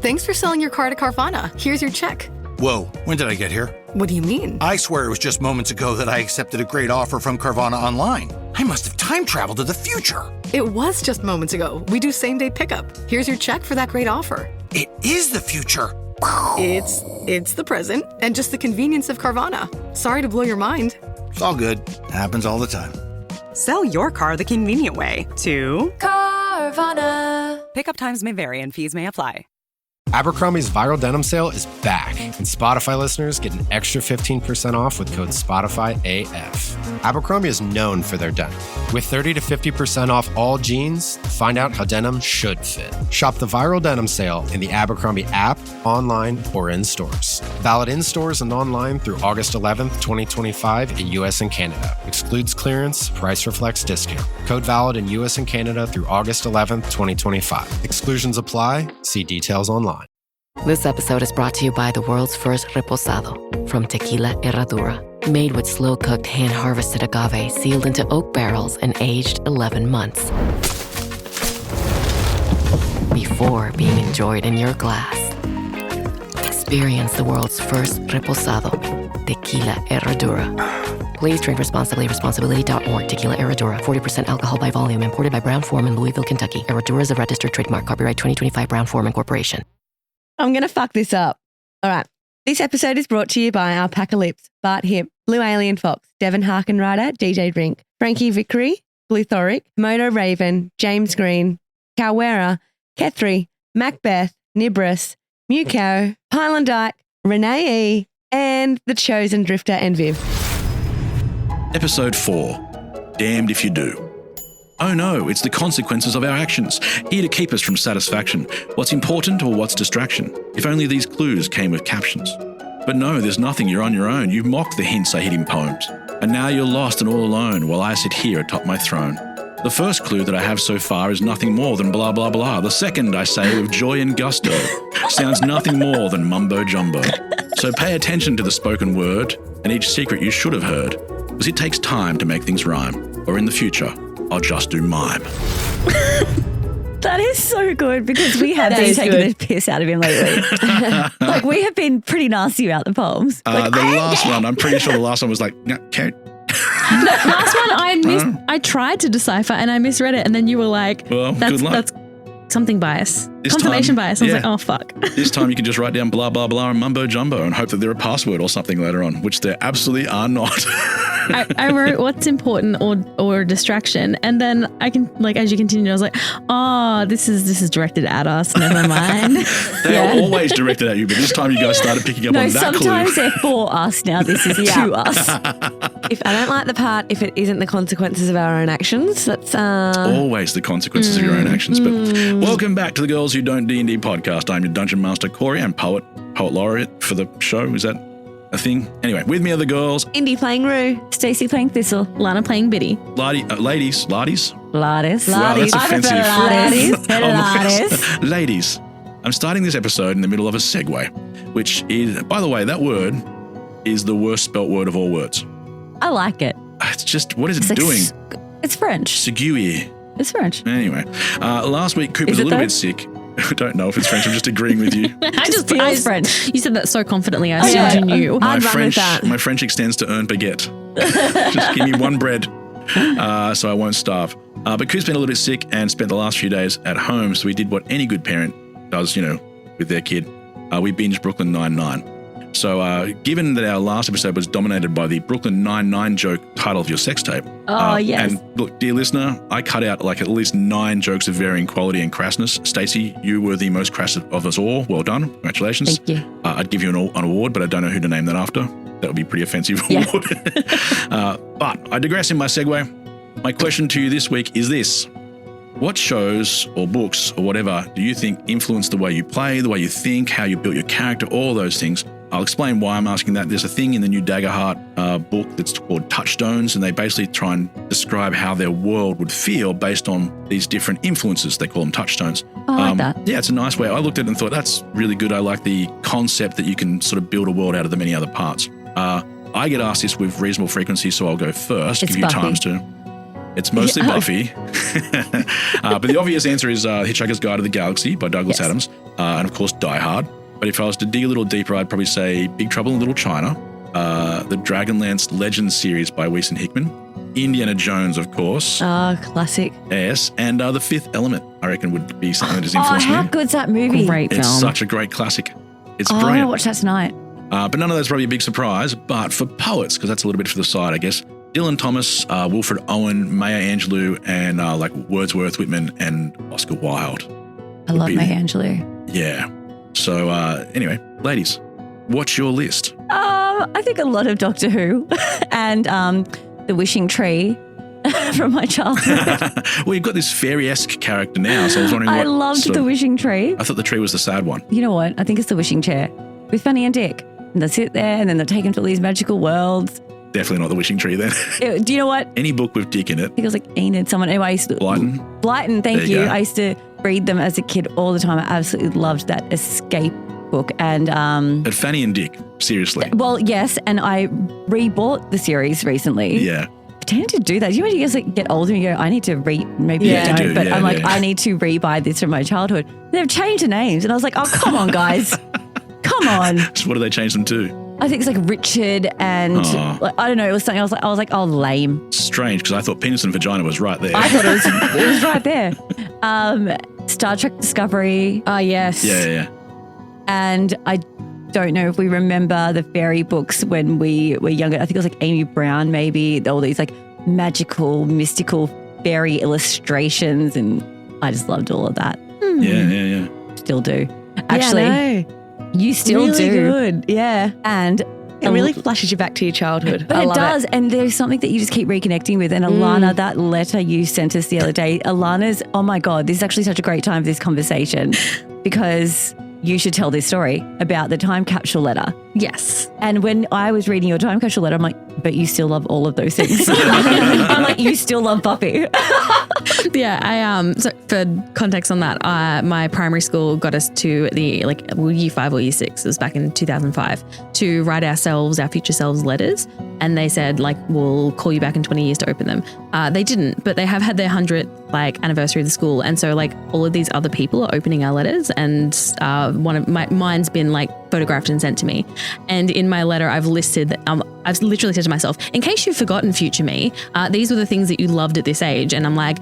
Thanks for selling your car to Carvana. Here's your check. Whoa, when did I get here? What do you mean? I swear it was just moments ago that I accepted a great offer from Carvana online. I must have time traveled to the future. It was just moments ago. We do same-day pickup. Here's your check for that great offer. It is the future. It's the present and just the convenience of Carvana. Sorry to blow your mind. It's all good. Happens all the time. Sell your car the convenient way to Carvana. Pickup times may vary and fees may apply. Abercrombie's viral denim sale is back, and Spotify listeners get an extra 15% off with code SPOTIFYAF. Abercrombie is known for their denim. With 30 to 50% off all jeans, find out how denim should fit. Shop the viral denim sale in the Abercrombie app, online, or in stores. Valid in stores and online through August 11th, 2025 in US and Canada. Excludes clearance, price reflects discount. Code valid in US and Canada through August 11th, 2025. Exclusions apply. See details online. This episode is brought to you by the world's first reposado from Tequila Herradura. Made with slow-cooked, hand-harvested agave sealed into oak barrels and aged 11 months. Before being enjoyed in your glass. Experience the world's first reposado. Tequila Herradura. Please drink responsibly. Responsibility.org. Tequila Herradura. 40% alcohol by volume. Imported by Brown-Forman, Louisville, Kentucky. Herradura is a registered trademark. Copyright 2025 Brown-Forman Corporation. I'm going to fuck this up. All right. This episode is brought to you by Alpacalypse, Bart Hip, Blue Alien Fox, Devon Harkenrider, DJ Drink, Frankie Vickery, Bluthoric, Moto Raven, James Green, Cowera, Kethri, Macbeth, Nibris, Muco, Pylandike, Renee E, and The Chosen Drifter and Viv. Episode 4. Damned if you do. Oh no, it's the consequences of our actions, here to keep us from satisfaction. What's important or what's distraction? If only these clues came with captions. But no, there's nothing, you're on your own. You've mocked the hints I hid in poems. And now you're lost and all alone while I sit here atop my throne. The first clue that I have so far is nothing more than blah blah blah. The second, I say with joy and gusto, sounds nothing more than mumbo jumbo. So pay attention to the spoken word and each secret you should have heard, because it takes time to make things rhyme, or in the future, I'll just do mime. That is so good, because we have been taking the piss out of him lately. Like, we have been pretty nasty about the poems. The last one, I'm pretty sure the last one was like, no, can't. The last one I tried to decipher and I misread it, and then you were like, well, good luck. That's something bias. This Confirmation bias. I was yeah. like, oh, fuck. This time you can just write down blah, blah, blah and mumbo jumbo and hope that they're a password or something later on, which there absolutely are not. I wrote what's important or distraction, and then I can, like, as you continue, I was like, oh, this is directed at us. Never mind. They are always directed at you, but this time you guys started picking up on that clue. Sometimes they're for us. Now this is to us. If I don't like the part, if it isn't the consequences of our own actions, that's always the consequences of your own actions. But welcome back to the Girls Who Don't D&D podcast. I'm your Dungeon Master Corey. I'm poet laureate for the show. Is that a thing? Anyway, with me are the girls. Indy playing Rue. Stacey playing Thistle. Lana playing Biddy. Ladies. Ladis. Wow, that's offensive. Ladis. Ladies. I'm starting this episode in the middle of a segue, which is, by the way, that word is the worst spelt word of all words. I like it. It's just, what is it doing? It's French. Seguier. It's French. Anyway, last week Coop was a little bit sick. I don't know if it's French. I'm just agreeing with you. I just feels French. You said that so confidently. I assumed you knew. My French extends to un baguette. Just give me one bread, so I won't starve. But Coop's been a little bit sick and spent the last few days at home. So we did what any good parent does, with their kid. We binged Brooklyn Nine-Nine. So given that our last episode was dominated by the Brooklyn Nine-Nine joke title of your sex tape. Yes. And look, dear listener, I cut out like at least 9 jokes of varying quality and crassness. Stacey, you were the most crass of us all. Well done. Congratulations. Thank you. I'd give you an award, but I don't know who to name that after. That would be a pretty offensive award. But I digress in my segue. My question to you this week is this. What shows or books or whatever do you think influence the way you play, the way you think, how you built your character, all those things? I'll explain why I'm asking that. There's a thing in the new Daggerheart book that's called Touchstones, and they basically try and describe how their world would feel based on these different influences. They call them touchstones. I like that. Yeah, it's a nice way. I looked at it and thought, that's really good. I like the concept that you can sort of build a world out of the many other parts. I get asked this with reasonable frequency, so I'll go first, give you times to. It's mostly Buffy. But the obvious answer is Hitchhiker's Guide to the Galaxy by Douglas Adams. and of course Die Hard. But if I was to dig a little deeper, I'd probably say Big Trouble in Little China, the Dragonlance Legends series by Weiss and Hickman, Indiana Jones, of course. Oh, classic. Yes, and The Fifth Element, I reckon, would be something that has influenced how me. good's that movie? Great film. It's such a great classic. It's I'm brilliant. going to watch that tonight. But none of those probably a big surprise. But for poets, because that's a little bit for the side, I guess, Dylan Thomas, Wilfred Owen, Maya Angelou, and like Wordsworth, Whitman, and Oscar Wilde. I love Maya Angelou. Yeah. So anyway, ladies, what's your list? I think a lot of Doctor Who and The Wishing Tree from my childhood. Well, you've got this fairy-esque character now, so I was wondering what... I loved The Wishing Tree. I thought the tree was the sad one. You know what? I think it's The Wishing Chair with Fanny and Dick. And they sit there and then they're taken to all these magical worlds. Definitely not The Wishing Tree then. Do you know what? Any book with Dick in it. I think it was like Enid, someone. Anyway, I used to, Blyton, thank you. I used to read them as a kid all the time. I absolutely loved that escape book. And But Fanny and Dick, seriously. Well, yes, and I rebought the series recently. Yeah. I tend to do that. You know when you guys like get older and you go, I need to maybe you don't, but I'm like, I need to re-buy this from my childhood. They've changed the names. And I was like, oh, come on, guys. Come on. So what do they change them to? I think it's like Richard and like, I don't know. It was something I was like, oh, lame. Strange, because I thought penis and vagina was right there. I thought it was right there. Star Trek Discovery. Yes. Yeah. And I don't know if we remember the fairy books when we were younger. I think it was like Amy Brown, maybe all these like magical, mystical fairy illustrations, and I just loved all of that. Yeah. Still do. Actually, you still really do. Good. Yeah. And it really flashes you back to your childhood. But it does. And there's something that you just keep reconnecting with. And Alana, that letter you sent us the other day, Alana's, oh my God, this is actually such a great time for this conversation because you should tell this story about the time capsule letter. Yes. And when I was reading your time capsule letter, I'm like, but you still love all of those things. I'm like, you still love Buffy. Yeah, so for context on that, my primary school got us to the year 5 or year 6, it was back in 2005, to write ourselves, our future selves letters. And they said we'll call you back in 20 years to open them. They didn't, but they have had their 100th anniversary of the school. And so all of these other people are opening our letters, and one of mine's been photographed and sent to me. And in my letter, I've listed that I've literally said to myself, in case you've forgotten future me, these were the things that you loved at this age. And I'm like,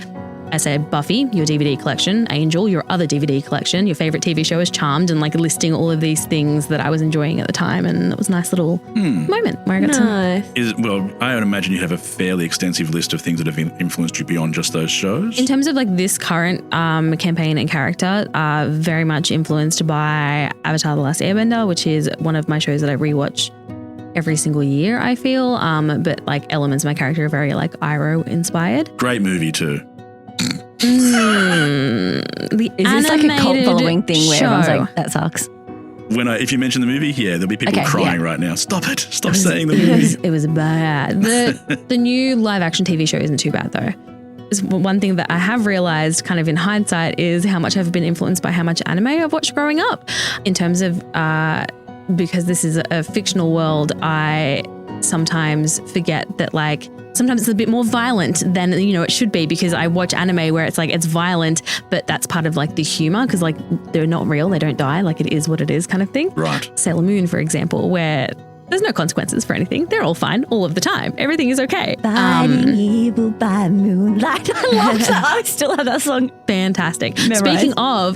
I said Buffy, your DVD collection, Angel, your other DVD collection, your favorite TV show is Charmed, and listing all of these things that I was enjoying at the time. And it was a nice little moment where I got to... I would imagine you'd have a fairly extensive list of things that have influenced you beyond just those shows. In terms of this current campaign and character, very much influenced by Avatar: The Last Airbender, which is one of my shows that I rewatch every single year, I feel. But elements of my character are very Iroh inspired. Great movie too. Is this a cult following thing where everyone's like, that sucks? If you mention the movie, there'll be people crying right now. Stop it. Stop saying the movie. It was bad. The new live action TV show isn't too bad though. One thing that I have realized kind of in hindsight is how much I've been influenced by how much anime I've watched growing up. In terms of, because this is a fictional world, I sometimes forget that sometimes it's a bit more violent than it should be, because I watch anime where it's violent, but that's part of the humor, because they're not real, they don't die, it is what it is kind of thing. Right. Sailor Moon, for example, where there's no consequences for anything. They're all fine all of the time. Everything is okay. Fighting evil by moonlight. I love that. I still have that song. Fantastic. Memorized. Speaking of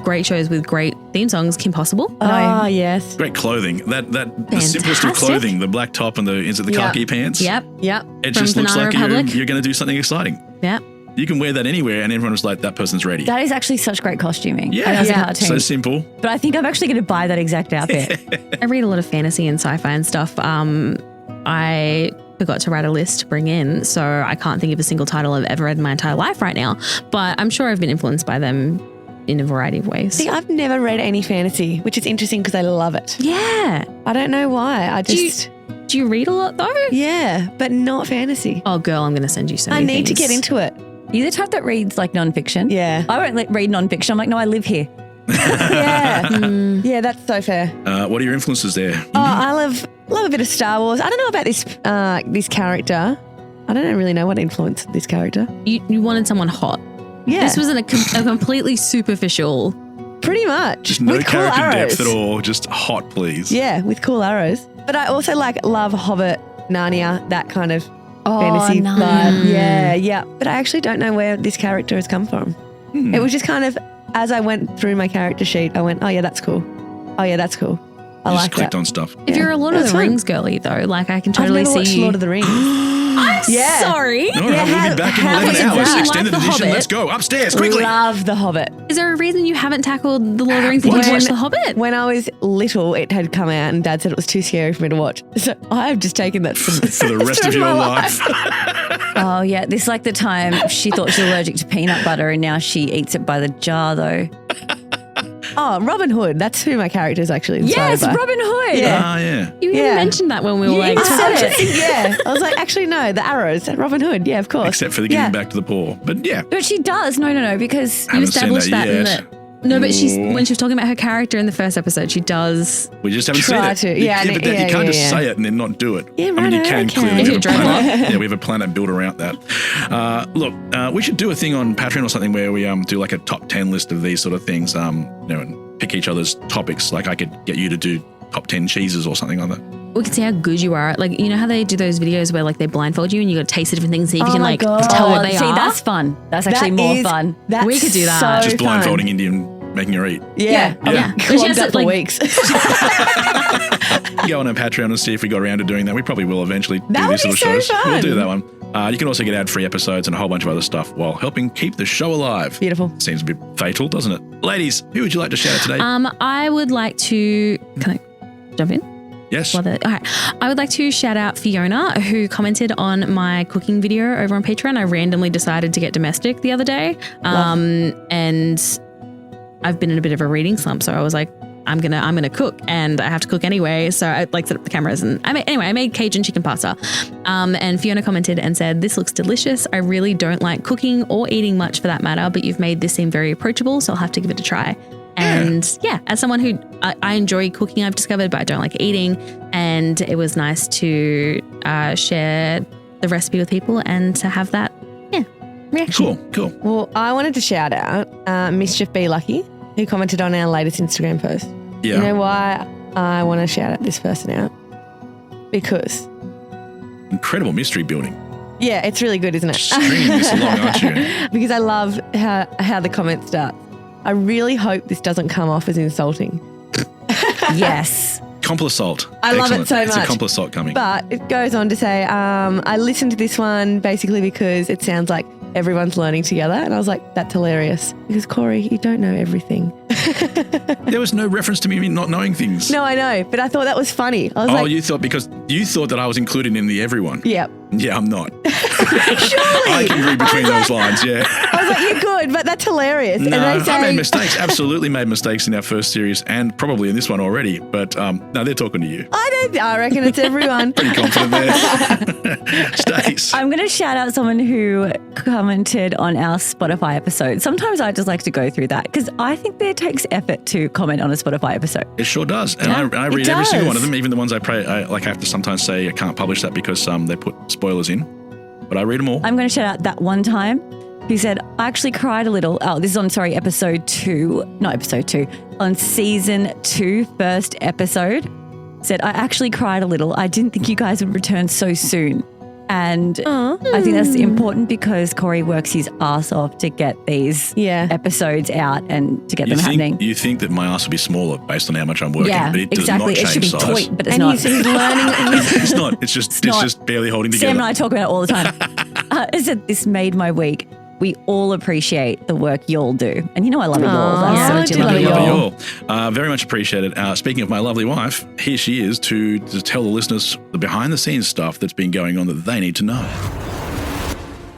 great shows with great theme songs, Kim Possible. Oh, yes. Great clothing. The simplest of clothing, the black top and the khaki pants. Yep. It just looks like you're going to do something exciting. Yep. You can wear that anywhere and everyone was like, that person's ready. That is actually such great costuming. Yeah. As a cartoon. So simple. But I think I'm actually going to buy that exact outfit. I read a lot of fantasy and sci-fi and stuff. I forgot to write a list to bring in, so I can't think of a single title I've ever read in my entire life right now. But I'm sure I've been influenced by them in a variety of ways. See, I've never read any fantasy, which is interesting because I love it. Yeah. I don't know why. Do you read a lot though? Yeah, but not fantasy. Oh, girl, I'm going to send you so many I need things. to get into it. You're the type that reads nonfiction. Yeah. I won't read nonfiction. I'm like, no, I live here. Yeah. Yeah, that's so fair. What are your influences there? Oh, I love a bit of Star Wars. I don't know about this character. I don't really know what influenced this character. You wanted someone hot. Yeah. This was a completely superficial Pretty much. Just no with cool character arrows. depth at all. Just hot, please. Yeah, with cool arrows. But I also love Hobbit, Narnia, that kind of fantasy vibe. Yeah. But I actually don't know where this character has come from. It was just kind of, as I went through my character sheet, I went, oh yeah, that's cool. Oh yeah, that's cool. I You like just clicked that. on stuff. If you're a Lord of That's the fun. Rings girly, though, like I can I've totally never watched see you. Lord of the Rings. I'm Yeah. sorry. All right, we'll be back in how 11 is hours. that? Extended Like The edition. Hobbit? Let's go upstairs quickly. Love The Hobbit. Is there a reason you haven't tackled the Lord of the Rings? Did What? you watch The Hobbit? When I was little, it had come out and Dad said it was too scary for me to watch. So I've just taken that for For the rest of your life. Oh, yeah. This is like the time she thought she was allergic to peanut butter and now she eats it by the jar, though. Oh, Robin Hood. That's who my character is actually inspired Yes, by. Robin Hood. Yeah. Ah, yeah. You even Yeah. mentioned that when we were You like, even said I it. think, yeah. I was like, actually, no, the arrows. Robin Hood. Yeah, of course. Except for the giving back to the poor. But yeah. But she does. No, because I you haven't seen established that in yet. the. No, but when she was talking about her character in the first episode, she does. We just haven't Try seen it. to. Yeah, but yeah, you can't just yeah. say it and then not do it. Yeah, I mean, you righto, can okay. clearly. If We you're have a dreadlock. planet. Yeah, we have a planet built around that. Look, we should do a thing on Patreon or something where we do like a top 10 list of these sort of things. And pick each other's topics. Like I could get you to do top 10 cheeses or something like that. We can see how good you are. Like, you know how they do those videos where like they blindfold you and you got to taste the different things, see if you can my like God. tell what they See, are. that's fun. That's actually more fun. That's We could do that. So Just fun. blindfolding India and making her eat. Yeah. Yeah. Cool, She I've has done to, for like- weeks. Go on our Patreon and see if we got around to doing that. We probably will eventually do That these would little be shows. so fun. We'll do that one. You can also get ad-free episodes and a whole bunch of other stuff while helping keep the show alive. Beautiful. Seems a bit fatal, doesn't it? Ladies, who would you like to shout out today? I would like to. Can I jump in? yes. All right. I would like to shout out Fiona, who commented on my cooking video over on Patreon. I randomly decided to get domestic the other day. And I've been in a bit of a reading slump. So I was like, I'm gonna cook, and I have to cook anyway. So I set up the cameras, and I made Cajun chicken pasta. And Fiona commented and said, "This looks delicious. I really don't like cooking or eating much for that matter, but you've made this seem very approachable. So I'll have to give it a try." And yeah, as someone who I enjoy cooking, I've discovered, but I don't like eating. And it was nice to share the recipe with people and to have that, reaction. Cool. Well, I wanted to shout out Mischief Be Lucky, who commented on our latest Instagram post. Yeah. You know why I want to shout out this person out? Because, Incredible mystery building. yeah, it's really good, isn't it? Stringing this along, aren't you? Because I love how the comment starts. I really hope this doesn't come off as insulting. Yes. Complisalt. I love it Excellent. so It's much. a complisalt coming. But it goes on to say, I listened to this one basically because it sounds like everyone's learning together. And I was like, that's hilarious. Because, Corey, you don't know everything. There was no reference to me not knowing things. No, I know. But I thought that was funny. I was like, you thought that I was included in the everyone. yeah. Yeah, I'm not. Surely. I can read between those lines, yeah. I was like, you're good, but that's hilarious. No, and they say, I made mistakes. Absolutely made mistakes in our first series and probably in this one already. But no, they're talking to you. I reckon it's everyone. Pretty confident there. Stace. I'm going to shout out someone who commented on our Spotify episode. Sometimes I just like to go through that because I think there takes effort to comment on a Spotify episode. It sure does. And I read every single one of them, even the ones I have to sometimes say I can't publish that because they put spoilers in. But I read them all. I'm going to shout out that one time. He said, I actually cried a little. Oh, this is on, episode 2. Not episode 2. On season 2, first episode. Said, I actually cried a little. I didn't think you guys would return so soon. And I think that's important because Corey works his ass off to get these episodes out and to get them happening. You think that my ass will be smaller based on how much I'm working, but it does exactly. not change It should be size. toy, but it's And not. he's learning. It's not. It's just barely holding together. Sam and I talk about it all the time. I said, this made my week. We all appreciate the work y'all do. And you know I love it all. I do love it all. Love you all. Very much appreciated. Speaking of my lovely wife, here she is to tell the listeners the behind-the-scenes stuff that's been going on that they need to know.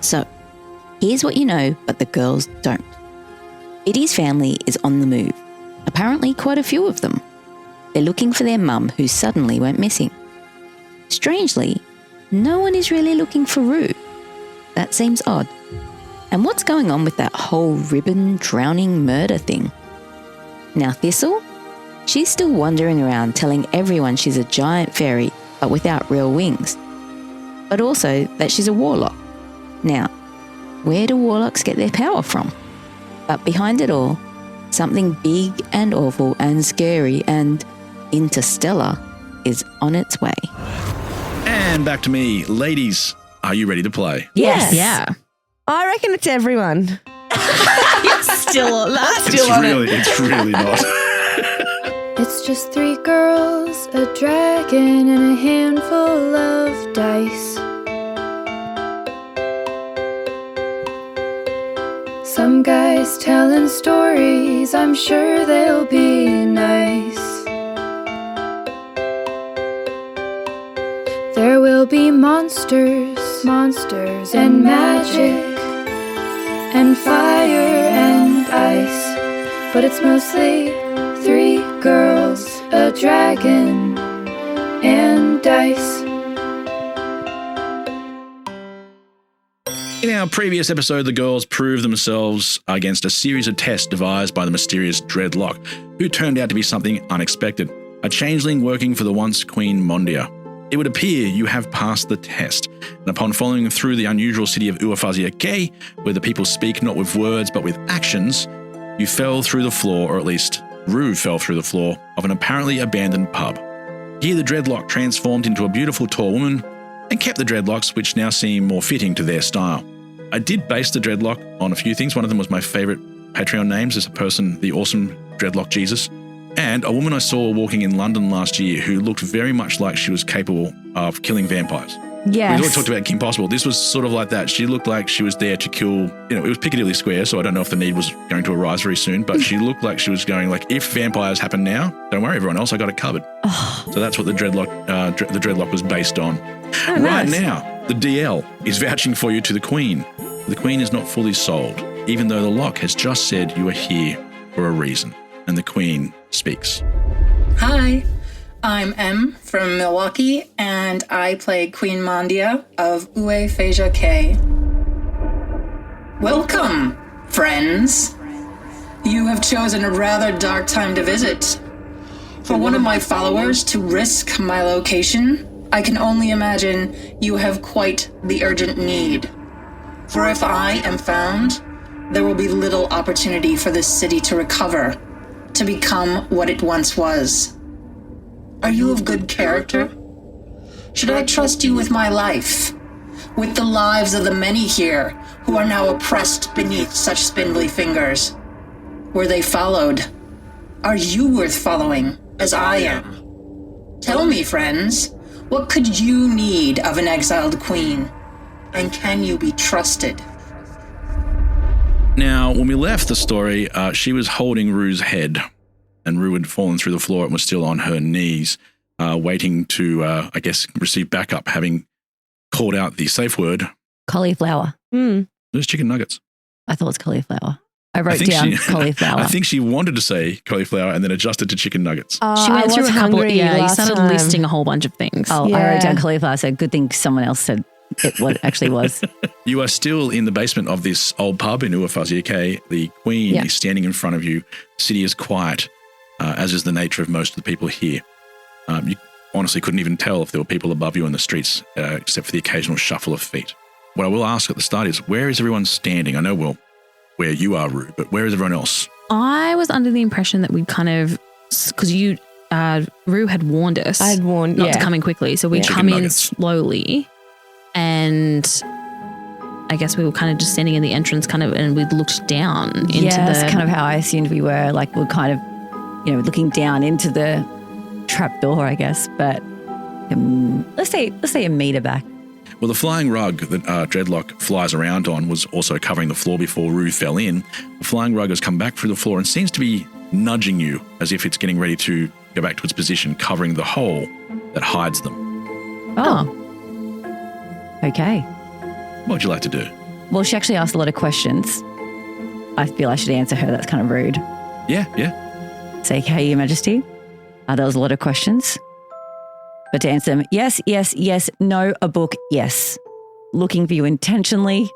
So, here's what you know, but the girls don't. Biddy's family is on the move. Apparently quite a few of them. They're looking for their mum who suddenly went missing. Strangely, no one is really looking for Rue. That seems odd. And what's going on with that whole ribbon drowning murder thing? Now Thistle? She's still wandering around telling everyone she's a giant fairy but without real wings. But also that she's a warlock. Now, where do warlocks get their power from? But behind it all, Something big and awful and scary and interstellar is on its way. And back to me. Ladies, are you ready to play? Yes. Yeah. I reckon it's everyone. Still on that. It's really not. It's just 3 girls, a dragon, and a handful of dice. Some guys telling stories, I'm sure they'll be nice. There will be monsters, and magic, and fire and ice. But it's mostly 3 girls, a dragon, and dice. In our previous episode, the girls proved themselves against a series of tests devised by the mysterious Dreadlock, who turned out to be something unexpected, a changeling working for the once Queen Mondia. It would appear you have passed the test, and upon following through the unusual city of Uafazia-K, where the people speak not with words but with actions, you fell through the floor, or at least Rue fell through the floor, of an apparently abandoned pub. Here the Dreadlock transformed into a beautiful tall woman and kept the dreadlocks, which now seem more fitting to their style. I did base the Dreadlock on a few things. One of them was my favourite Patreon names as a person, the awesome Dreadlock Jesus, and a woman I saw walking in London last year who looked very much like she was capable of killing vampires. Yes. We always talked about Kim Possible. This was sort of like that. She looked like she was there to kill, it was Piccadilly Square, so I don't know if the need was going to arise very soon, but she looked like she was going like, if vampires happen now, don't worry everyone else, I got it covered. Oh. So that's what the Dreadlock was based on. Oh, right nice. now, the DL is vouching for you to the Queen. The Queen is not fully sold, even though the lock has just said you are here for a reason. And the Queen speaks. Hi, I'm Em from Milwaukee, and I play Queen Mondia of Uafazia-K. Welcome, friends. You have chosen a rather dark time to visit. For one of my followers to risk my location, I can only imagine you have quite the urgent need. For if I am found, there will be little opportunity for this city to recover, to become what it once was. Are you of good character? Should I trust you with my life? With the lives of the many here who are now oppressed beneath such spindly fingers? Were they followed? Are you worth following, as I am? Tell me, friends, what could you need of an exiled queen? And can you be trusted? Now, when we left the story, she was holding Rue's head, and Rue had fallen through the floor and was still on her knees, waiting to, I guess, receive backup, having called out the safe word. Cauliflower. It was chicken nuggets. I thought it was cauliflower. I wrote down cauliflower. I think she wanted to say cauliflower and then adjusted to chicken nuggets. She went through a couple. Yeah, you started listing a whole bunch of things. Oh, yeah. I wrote down cauliflower, so good thing someone else said what it actually was. You are still in the basement of this old pub in Uafazia-K. The Queen is standing in front of you. The city is quiet, as is the nature of most of the people here. You honestly couldn't even tell if there were people above you in the streets, except for the occasional shuffle of feet. What I will ask at the start is, where is everyone standing? I know, well, where you are, Rue, but where is everyone else? I was under the impression that we'd kind of, because Rue had warned us. I'd warned, not to come in quickly. So we'd come in slowly, and I guess we were kind of just standing in the entrance and we'd looked down into that's kind of how I assumed we were. Like we're kind of, looking down into the trap door, I guess. But let's say a meter back. Well, the flying rug that Dreadlock flies around on was also covering the floor before Rue fell in. The flying rug has come back through the floor and seems to be nudging you as if it's getting ready to go back to its position, covering the hole that hides them. Oh. Okay. What would you like to do? Well, she actually asked a lot of questions. I feel I should answer her. That's kind of rude. Yeah. Say, okay, Your Majesty. There was a lot of questions. But to answer them, yes, yes, yes, no, a book, yes. Looking for you intentionally.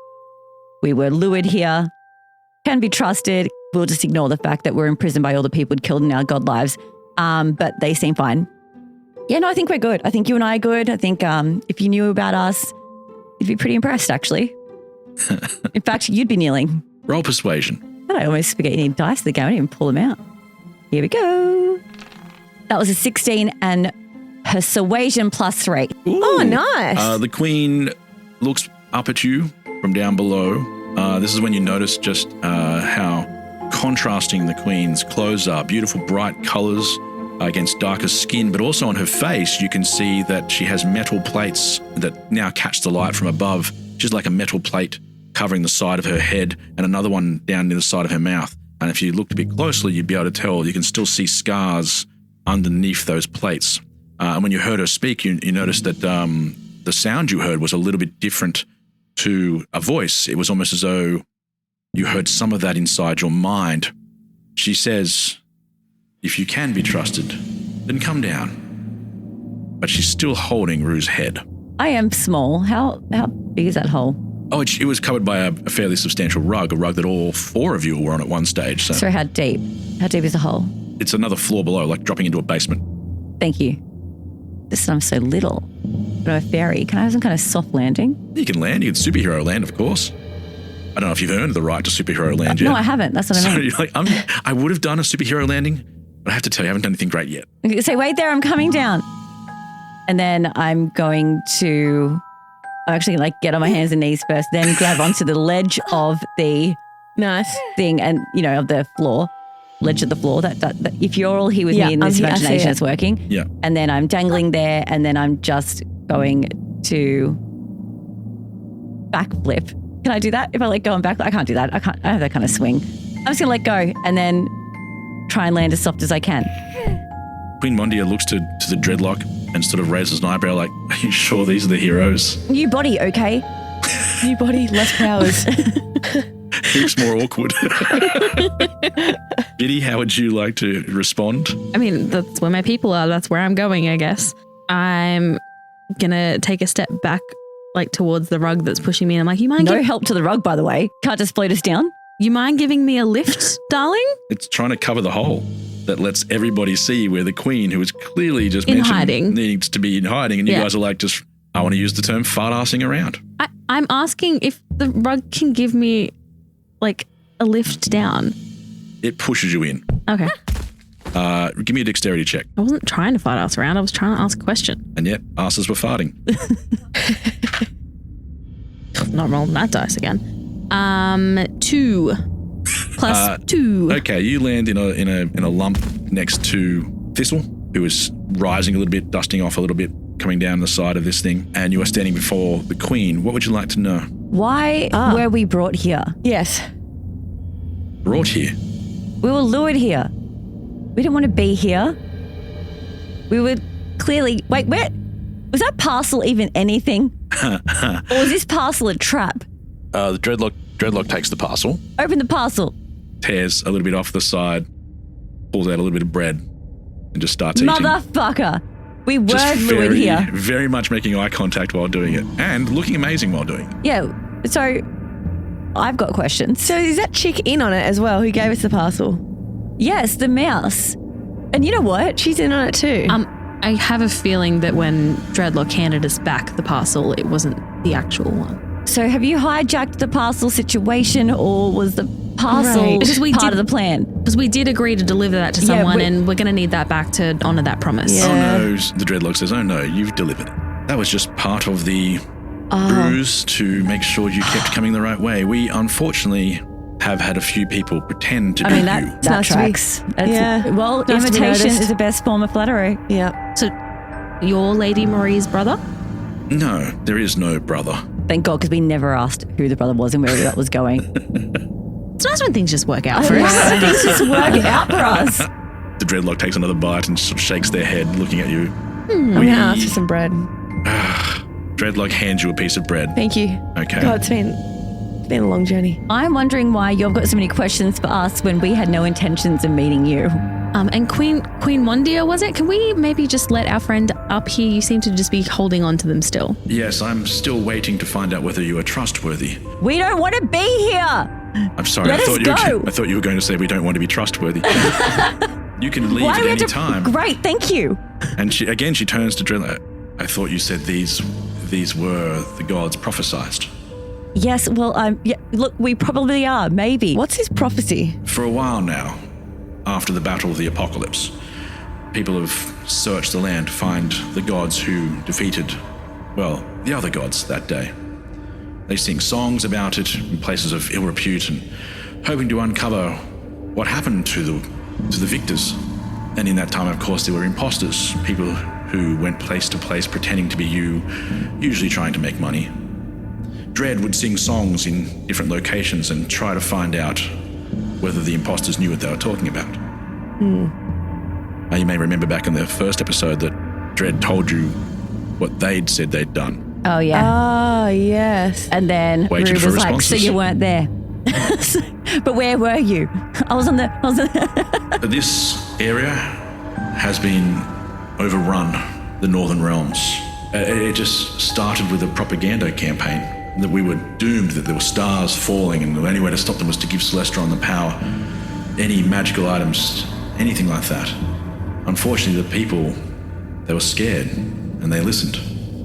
We were lured here. Can be trusted. We'll just ignore the fact that we're imprisoned by all the people killed in our god lives. But they seem fine. Yeah, no, I think we're good. I think you and I are good. I think if you knew about us, you'd be pretty impressed, actually. In fact, you'd be kneeling. Roll persuasion. I almost forget you need dice to the game. I didn't even pull them out. Here we go. That was a 16 and persuasion +3. Ooh. Oh, nice. The queen looks up at you from down below. This is when you notice just how contrasting the queen's clothes are. Beautiful, bright colors against darker skin, but also on her face, you can see that she has metal plates that now catch the light from above. She's like a metal plate covering the side of her head and another one down near the side of her mouth. And if you looked a bit closely, you'd be able to tell you can still see scars underneath those plates. And when you heard her speak, you noticed that the sound you heard was a little bit different to a voice. It was almost as though you heard some of that inside your mind. She says, if you can be trusted, then come down. But she's still holding Rue's head. I am small. How big is that hole? Oh, it was covered by a fairly substantial rug, a rug that all four of you were on at one stage. So how deep? How deep is the hole? It's another floor below, like dropping into a basement. Thank you. Listen, I'm so little. But I'm a fairy. Can I have some kind of soft landing? You can land. You can superhero land, of course. I don't know if you've earned the right to superhero land yet. No, I haven't. That's what I mean. So I would have done a superhero landing, but I have to tell you, I haven't done anything great yet. Say, wait there, I'm coming down. And then I'm actually going to get on my hands and knees first, then grab onto the ledge of the thing and, of the floor, ledge of the floor. That if you're all here with me in this imagination, it's working. Yeah. And then I'm dangling there and then I'm just going to backflip. Can I do that? If I let go and back, I can't do that. I don't have that kind of swing. I'm just going to let go and then try and land as soft as I can. Queen Mondia looks to the dreadlock and sort of raises an eyebrow like, are you sure these are the heroes? New body, okay? New body, less powers. Heaps more awkward. Biddy, how would you like to respond? I mean, that's where my people are. That's where I'm going, I guess. I'm going to take a step back, towards the rug that's pushing me. And I'm like, you mind? No help to the rug, by the way. Can't just float us down. You mind giving me a lift, darling? It's trying to cover the hole that lets everybody see where the queen, who is clearly just in hiding, needs to be in hiding. And you guys are like, I want to use the term fart-arsing around. I'm asking if the rug can give me, a lift down. It pushes you in. Okay. Give me a dexterity check. I wasn't trying to fart ass around. I was trying to ask a question. And yet, asses were farting. Not rolling that dice again. 2 plus 2. Okay, you land in a lump next to Thistle, who is rising a little bit, dusting off a little bit, coming down the side of this thing, and you are standing before the queen. What would you like to know? Why were we brought here? Yes. Brought here? We were lured here. We didn't want to be here. We were clearly... Wait, where... Was that parcel even anything? Or was this parcel a trap? The dreadlock takes the parcel. Open the parcel. Tears a little bit off the side, pulls out a little bit of bread, and just starts eating. Motherfucker. We were just lured here. Very much making eye contact while doing it, and looking amazing while doing it. Yeah, so I've got questions. So is that chick in on it as well who gave us the parcel? Yes, the mouse. And you know what? She's in on it too. I have a feeling that when Dreadlock handed us back the parcel, it wasn't the actual one. So have you hijacked the parcel situation, or was the parcel part of the plan? Because we did agree to deliver that to someone, and we're going to need that back to honour that promise. Yeah. Oh no, the Dreadlock says, oh no, you've delivered it. That was just part of the ruse to make sure you kept coming the right way. We unfortunately have had a few people pretend to be you. That tracks. Well, nice imitation is the best form of flattery. Yeah. So you're Lady Marie's brother? No, there is no brother. Thank God, because we never asked who the brother was and where that was going. It's nice when things just work out for us. Things just work out for us. The Dreadlock takes another bite and sort of shakes their head, looking at you. I'm going to ask for some bread. Dreadlock hands you a piece of bread. Thank you. Okay. God, it's been a long journey. I'm wondering why you've got so many questions for us when we had no intentions of meeting you. And Queen Mondia, was it? Can we maybe just let our friend up here? You seem to just be holding on to them still. Yes, I'm still waiting to find out whether you are trustworthy. We don't want to be here. I'm sorry. Let us go. I thought you were going to say we don't want to be trustworthy. You can leave at any time. Great, thank you. And she turns to Dreadlock. I thought you said these were the gods prophesized. Yes, well, look, we probably are, maybe. What's his prophecy? For a while now, after the Battle of the Apocalypse, people have searched the land to find the gods who defeated, well, the other gods that day. They sing songs about it in places of ill repute and hoping to uncover what happened to the victors. And in that time, of course, there were imposters, people who went place to place pretending to be you, usually trying to make money. Dread would sing songs in different locations and try to find out whether the imposters knew what they were talking about. Now, you may remember back in the first episode that Dread told you what they'd said they'd done. Oh, yeah. Oh, yes. And then Waited Rue for was like, responses. so you weren't there. But where were you? I was on the... But this area has been overrun, the Northern Realms. It just started with a propaganda campaign that we were doomed, that there were stars falling, and the only way to stop them was to give Celestron the power, any magical items, anything like that. Unfortunately, the people, they were scared, and they listened.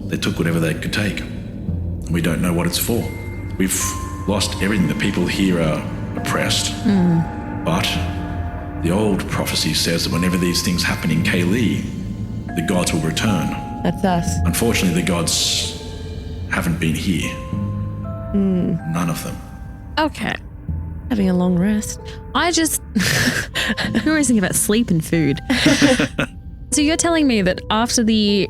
They took whatever they could take. And we don't know what it's for. We've lost everything. The people here are oppressed. But the old prophecy says that whenever these things happen in Kaylee, the gods will return. That's us. Unfortunately, the gods haven't been here. None of them. Okay. Having a long rest. I just... I'm always thinking about sleep and food. So you're telling me that after the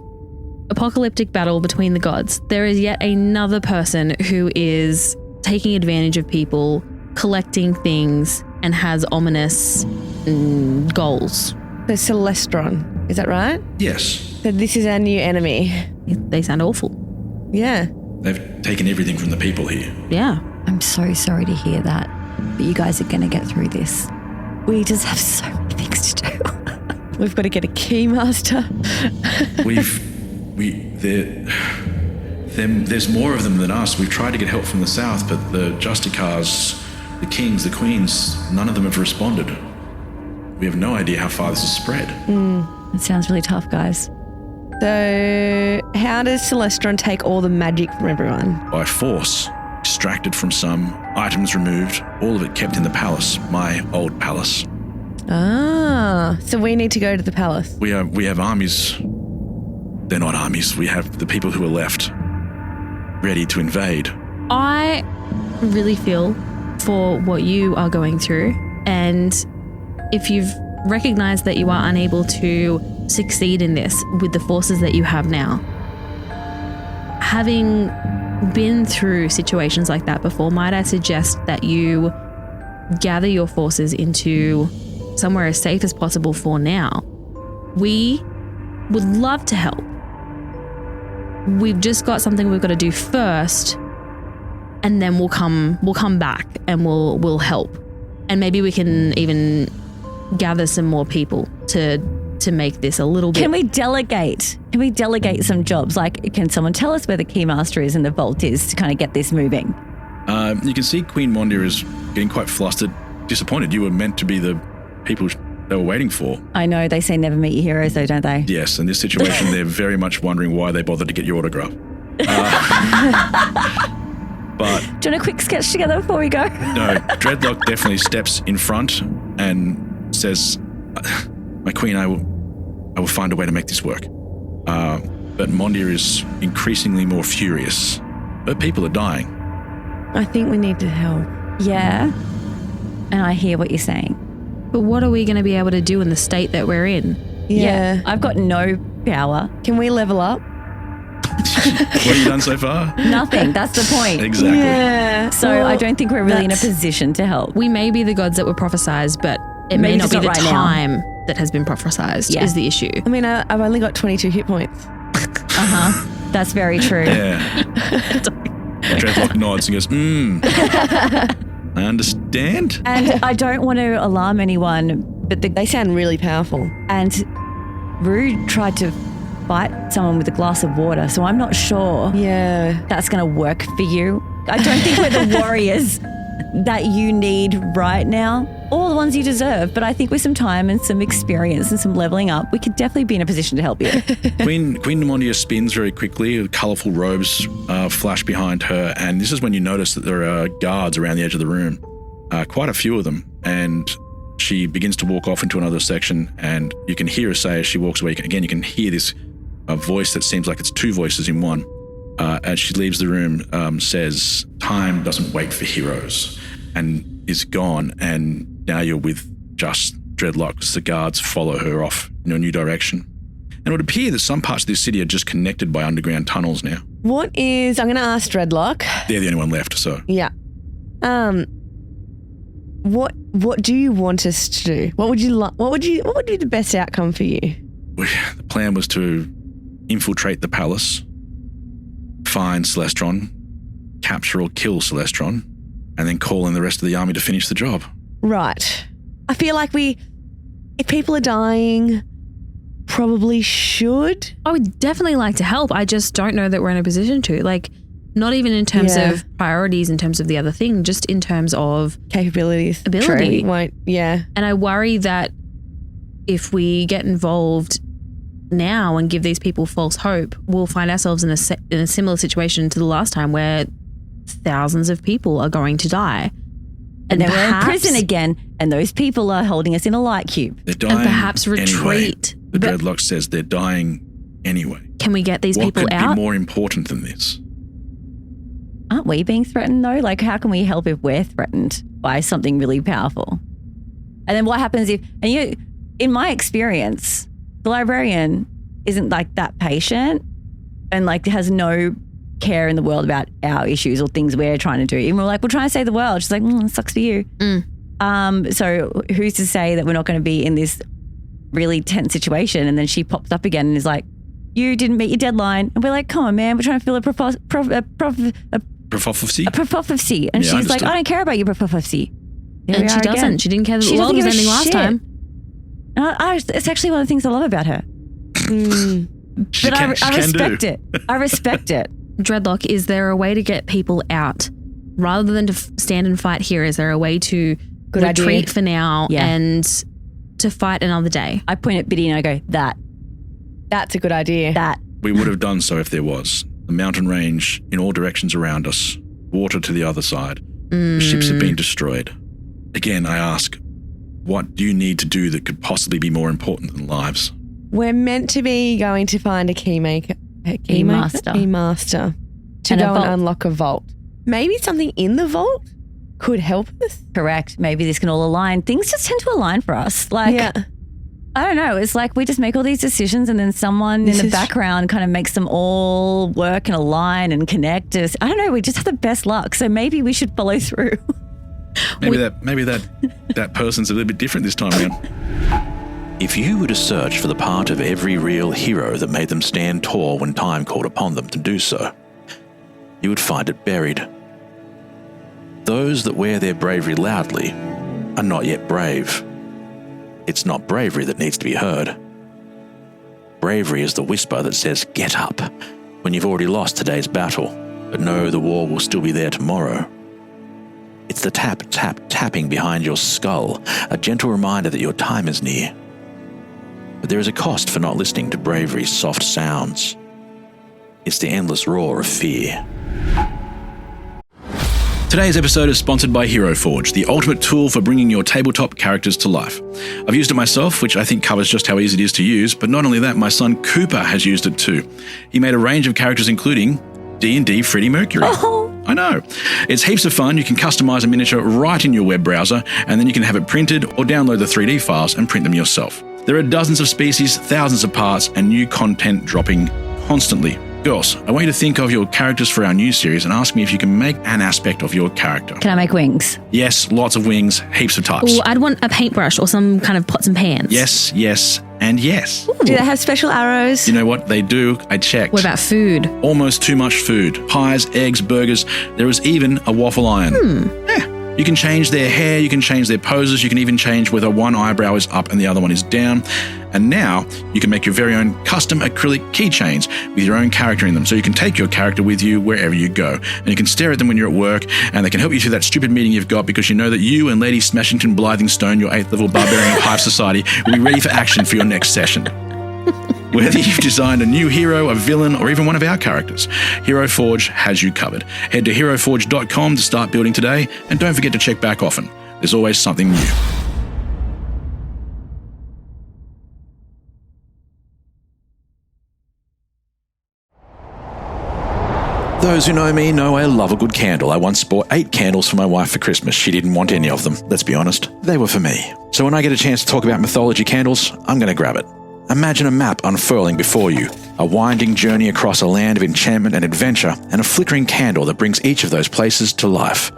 apocalyptic battle between the gods, there is yet another person who is taking advantage of people, collecting things, and has ominous goals. The Celestron. Is that right? Yes. So this is our new enemy. They sound awful. Yeah. They've taken everything from the people here. Yeah. I'm so sorry to hear that. But you guys are going to get through this. We just have so many things to do. We've got to get a keymaster. There's more of them than us. We've tried to get help from the south, but the Justicars, the kings, the queens, none of them have responded. We have no idea how far this has spread. It sounds really tough, guys. So how does Celestron take all the magic from everyone? By force, extracted from some, items removed, all of it kept in the palace, my old palace. Ah, so we need to go to the palace. We have armies. They're not armies. We have the people who are left, ready to invade. I really feel for what you are going through, and if you've recognized that you are unable to succeed in this with the forces that you have now, having been through situations like that before, might I suggest that you gather your forces into somewhere as safe as possible for now? We would love to help. We've just got something we've got to do first, and then we'll come back and we'll help. And maybe we can even gather some more people to make this a little bit. Can we delegate? Can we delegate some jobs? Like, can someone tell us where the keymaster is and the vault is to kind of get this moving? You can see Queen Mondir is getting quite flustered, disappointed. You were meant to be the people they were waiting for. I know, they say never meet your heroes though, don't they? Yes, in this situation, they're very much wondering why they bothered to get your autograph. But do you want a quick sketch together before we go? No, Dreadlock definitely steps in front and says, "My queen, I will find a way to make this work." But Mondir is increasingly more furious. But people are dying. I think we need to help. Yeah, and I hear what you're saying. But what are we going to be able to do in the state that we're in? Yeah. I've got no power. Can we level up? What have you done so far? Nothing. That's the point. Exactly. Yeah. So I don't think we're really in a position to help. We may be the gods that were prophesized, but it may Maybe not just be not the right now. time that has been prophesized is the issue. I mean, I've only got 22 hit points. That's very true. Yeah. Dreadlock nods and goes, I understand. And I don't want to alarm anyone, but they sound really powerful. And Rue tried to fight someone with a glass of water, so I'm not sure that's going to work for you. I don't think we're the warriors that you need right now. all the ones you deserve. But I think with some time and some experience and some leveling up, we could definitely be in a position to help you. Queen Nemondia spins very quickly. Colourful robes flash behind her, and this is when you notice that there are guards around the edge of the room, quite a few of them. And she begins to walk off into another section, and you can hear her say as she walks away. Again, you can hear this voice that seems like it's two voices in one. As she leaves the room, says, "Time doesn't wait for heroes," and is gone. And now you're with just Dreadlock as the guards follow her off in a new direction. And it would appear that some parts of this city are just connected by underground tunnels now. I'm going to ask Dreadlock. They're the only one left, so. Yeah. What do you want us to do? What would be the best outcome for you? The plan was to infiltrate the palace, find Celestron, capture or kill Celestron, and then call in the rest of the army to finish the job. Right. I feel like if people are dying, probably should. I would definitely like to help. I just don't know that we're in a position to. Like, not even in terms of priorities, in terms of the other thing, just in terms of capabilities. Ability. Yeah. And I worry that if we get involved now and give these people false hope, we'll find ourselves in a similar situation to the last time where thousands of people are going to die. And then we're in prison again, and those people are holding us in a light cube. They're dying and perhaps retreat. Anyway. The Dreadlock says they're dying anyway. Can we get these people out? What could be more important than this? Aren't we being threatened though? Like, how can we help if we're threatened by something really powerful? And then what happens in my experience, the librarian isn't like that patient and like has no care in the world about our issues or things we're trying to do. Even we're trying to save the world. She's like, it sucks for you. So who's to say that we're not going to be in this really tense situation? And then she pops up again and is like, you didn't meet your deadline. And we're like, come on, man, we're trying to fill a prophecy. And she's like, I don't care about your prophecy. And she doesn't. Again. She didn't care that the world was ending last time. It's actually one of the things I love about her. But I respect it. I respect it. Dreadlock, is there a way to get people out? Rather than to stand and fight here, is there a way to retreat for now and to fight another day? I point at Biddy and I go, that's a good idea. We would have done so if there was. The mountain range in all directions around us, water to the other side. The ships have been destroyed. Again, I ask, what do you need to do that could possibly be more important than lives? We're meant to be going to find a key master to go and unlock a vault. Maybe something in the vault could help us. Correct. Maybe this can all align. Things just tend to align for us. I don't know. It's like we just make all these decisions and then someone in the background kind of makes them all work and align and connect us. I don't know. We just have the best luck. So maybe we should follow through. Maybe that person's a little bit different this time around. If you were to search for the part of every real hero that made them stand tall when time called upon them to do so, you would find it buried. Those that wear their bravery loudly are not yet brave. It's not bravery that needs to be heard. Bravery is the whisper that says, get up, when you've already lost today's battle, but know the war will still be there tomorrow. It's the tap, tap, tapping behind your skull, a gentle reminder that your time is near. But there is a cost for not listening to bravery's soft sounds. It's the endless roar of fear. Today's episode is sponsored by Hero Forge, the ultimate tool for bringing your tabletop characters to life. I've used it myself, which I think covers just how easy it is to use, but not only that, my son Cooper has used it too. He made a range of characters including D&D Freddie Mercury. I know. It's heaps of fun. You can customize a miniature right in your web browser, and then you can have it printed or download the 3D files and print them yourself. There are dozens of species, thousands of parts, and new content dropping constantly. Girls, I want you to think of your characters for our new series and ask me if you can make an aspect of your character. Can I make wings? Yes, lots of wings, heaps of types. Ooh, I'd want a paintbrush or some kind of pots and pans. Yes, yes, and yes. Ooh. Do they have special arrows? You know what? They do. I checked. What about food? Almost too much food. Pies, eggs, burgers. There is even a waffle iron. Yeah. You can change their hair, you can change their poses, you can even change whether one eyebrow is up and the other one is down. And now you can make your very own custom acrylic keychains with your own character in them. So you can take your character with you wherever you go. And you can stare at them when you're at work, and they can help you through that stupid meeting you've got because you know that you and Lady Smashington Blithingstone, your 8th level barbarian of Hive Society, will be ready for action for your next session. Whether you've designed a new hero, a villain, or even one of our characters, Hero Forge has you covered. Head to heroforge.com to start building today, and don't forget to check back often. There's always something new. Those who know me know I love a good candle. I once bought 8 candles for my wife for Christmas. She didn't want any of them. Let's be honest, they were for me. So when I get a chance to talk about mythology candles, I'm going to grab it. Imagine a map unfurling before you, a winding journey across a land of enchantment and adventure, and a flickering candle that brings each of those places to life.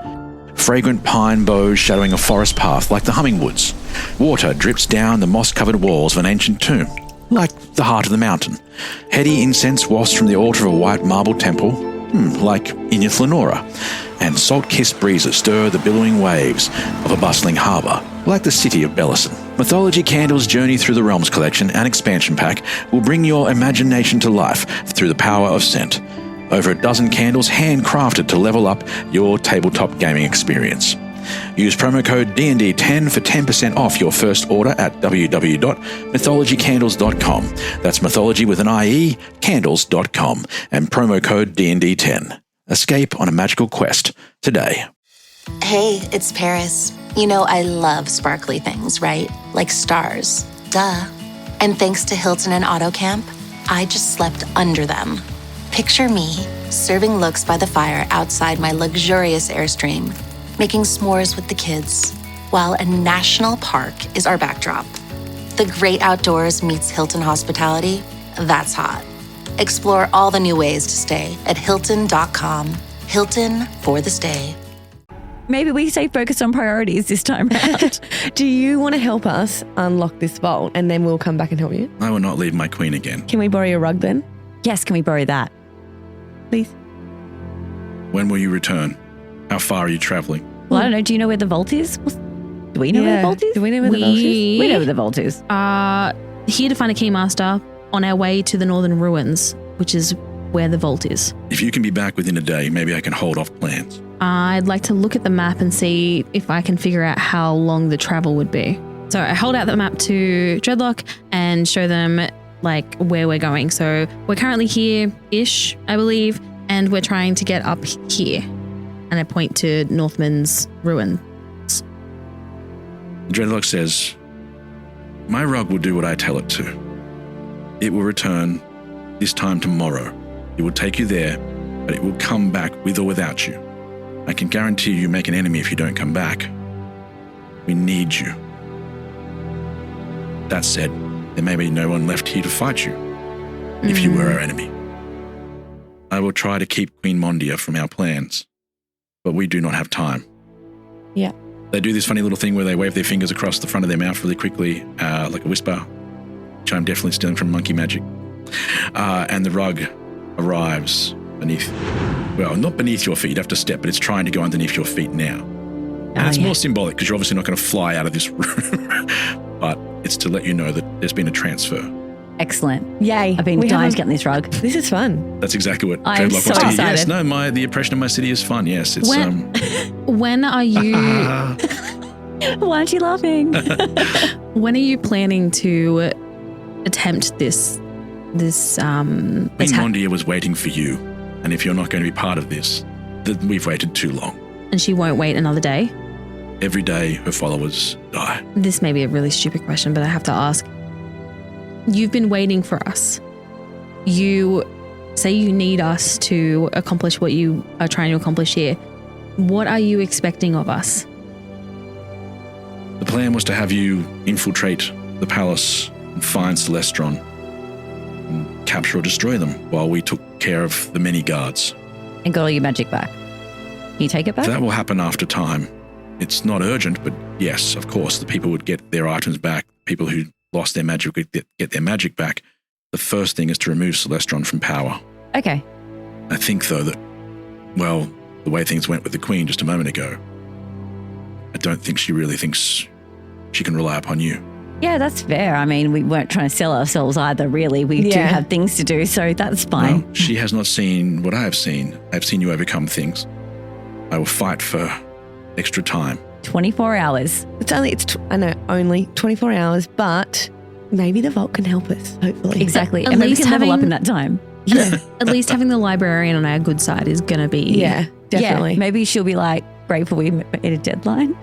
Fragrant pine boughs shadowing a forest path like the humming woods. Water drips down the moss-covered walls of an ancient tomb, like the heart of the mountain. Heady incense wafts from the altar of a white marble temple, like Inyith Lenora, and salt-kissed breezes stir the billowing waves of a bustling harbour, like the city of Bellison. Mythology Candles' Journey Through the Realms collection and expansion pack will bring your imagination to life through the power of scent. Over a dozen candles handcrafted to level up your tabletop gaming experience. Use promo code D&D10 for 10% off your first order at www.mythologycandles.com. That's mythology with an IE, candles.com, and promo code D&D10. Escape on a magical quest today. Hey, it's Paris. You know I love sparkly things, right? Like stars. Duh. And thanks to Hilton and AutoCamp, I just slept under them. Picture me serving looks by the fire outside my luxurious Airstream, making s'mores with the kids, while a national park is our backdrop. The great outdoors meets Hilton hospitality. That's hot. Explore all the new ways to stay at Hilton.com. Hilton for the stay. Maybe we stay focused on priorities this time round. Do you want to help us unlock this vault and then we'll come back and help you? I will not leave my queen again. Can we borrow your rug then? Yes, can we borrow that? Please. When will you return? How far are you travelling? Well, I don't know. Do you know where the vault is? Do we know where the vault is? Do we know where the vault is? We know where the vault is. Here to find a keymaster on our way to the northern ruins, which is where the vault is. If you can be back within a day, maybe I can hold off plans. I'd like to look at the map and see if I can figure out how long the travel would be. So I hold out the map to Dreadlock and show them like where we're going. So we're currently here-ish, I believe, and we're trying to get up here. And I point to Northman's ruins. Dreadlock says, my rug will do what I tell it to. It will return this time tomorrow. It will take you there, but it will come back with or without you. I can guarantee you make an enemy if you don't come back. We need you. That said, there may be no one left here to fight you, if you were our enemy. I will try to keep Queen Mondia from our plans, but we do not have time. Yeah. They do this funny little thing where they wave their fingers across the front of their mouth really quickly, like a whisper, which I'm definitely stealing from monkey magic. And the rug arrives beneath, well, not beneath your feet, you'd have to step, but it's trying to go underneath your feet now. And it's more symbolic because you're obviously not going to fly out of this room, but it's to let you know that there's been a transfer. Excellent. Yay. I've been dying to get in this rug. This is fun. That's exactly what I'm Dreadlock so wants to excited. hear. Yes, no, the oppression of my city is fun. Yes, it's When are you... Why aren't you laughing? When are you planning to attempt this Queen Mondia was waiting for you, and if you're not going to be part of this, then we've waited too long. And she won't wait another day? Every day her followers die. This may be a really stupid question, but I have to ask. You've been waiting for us. You say you need us to accomplish what you are trying to accomplish here. What are you expecting of us? The plan was to have you infiltrate the palace and find Celestron and capture or destroy them while we took care of the many guards. And got all your magic back. Can you take it back? That will happen after time. It's not urgent, but yes, of course, the people would get their items back. People who lost their magic would get their magic back. The first thing is to remove Celestron from power. Okay. I think, though, that, well, the way things went with the Queen just a moment ago, I don't think she really thinks she can rely upon you. Yeah, that's fair. I mean, we weren't trying to sell ourselves either, really. We do have things to do, so that's fine. Well, she has not seen what I have seen. I have seen you overcome things. I will fight for extra time. 24 hours. Only 24 hours, but maybe the vault can help us, hopefully. Exactly. At And maybe we least can level up having- in that time. Yeah. At least having the librarian on our good side is going to be. Yeah, definitely. Yeah, maybe she'll be like, grateful we made a deadline.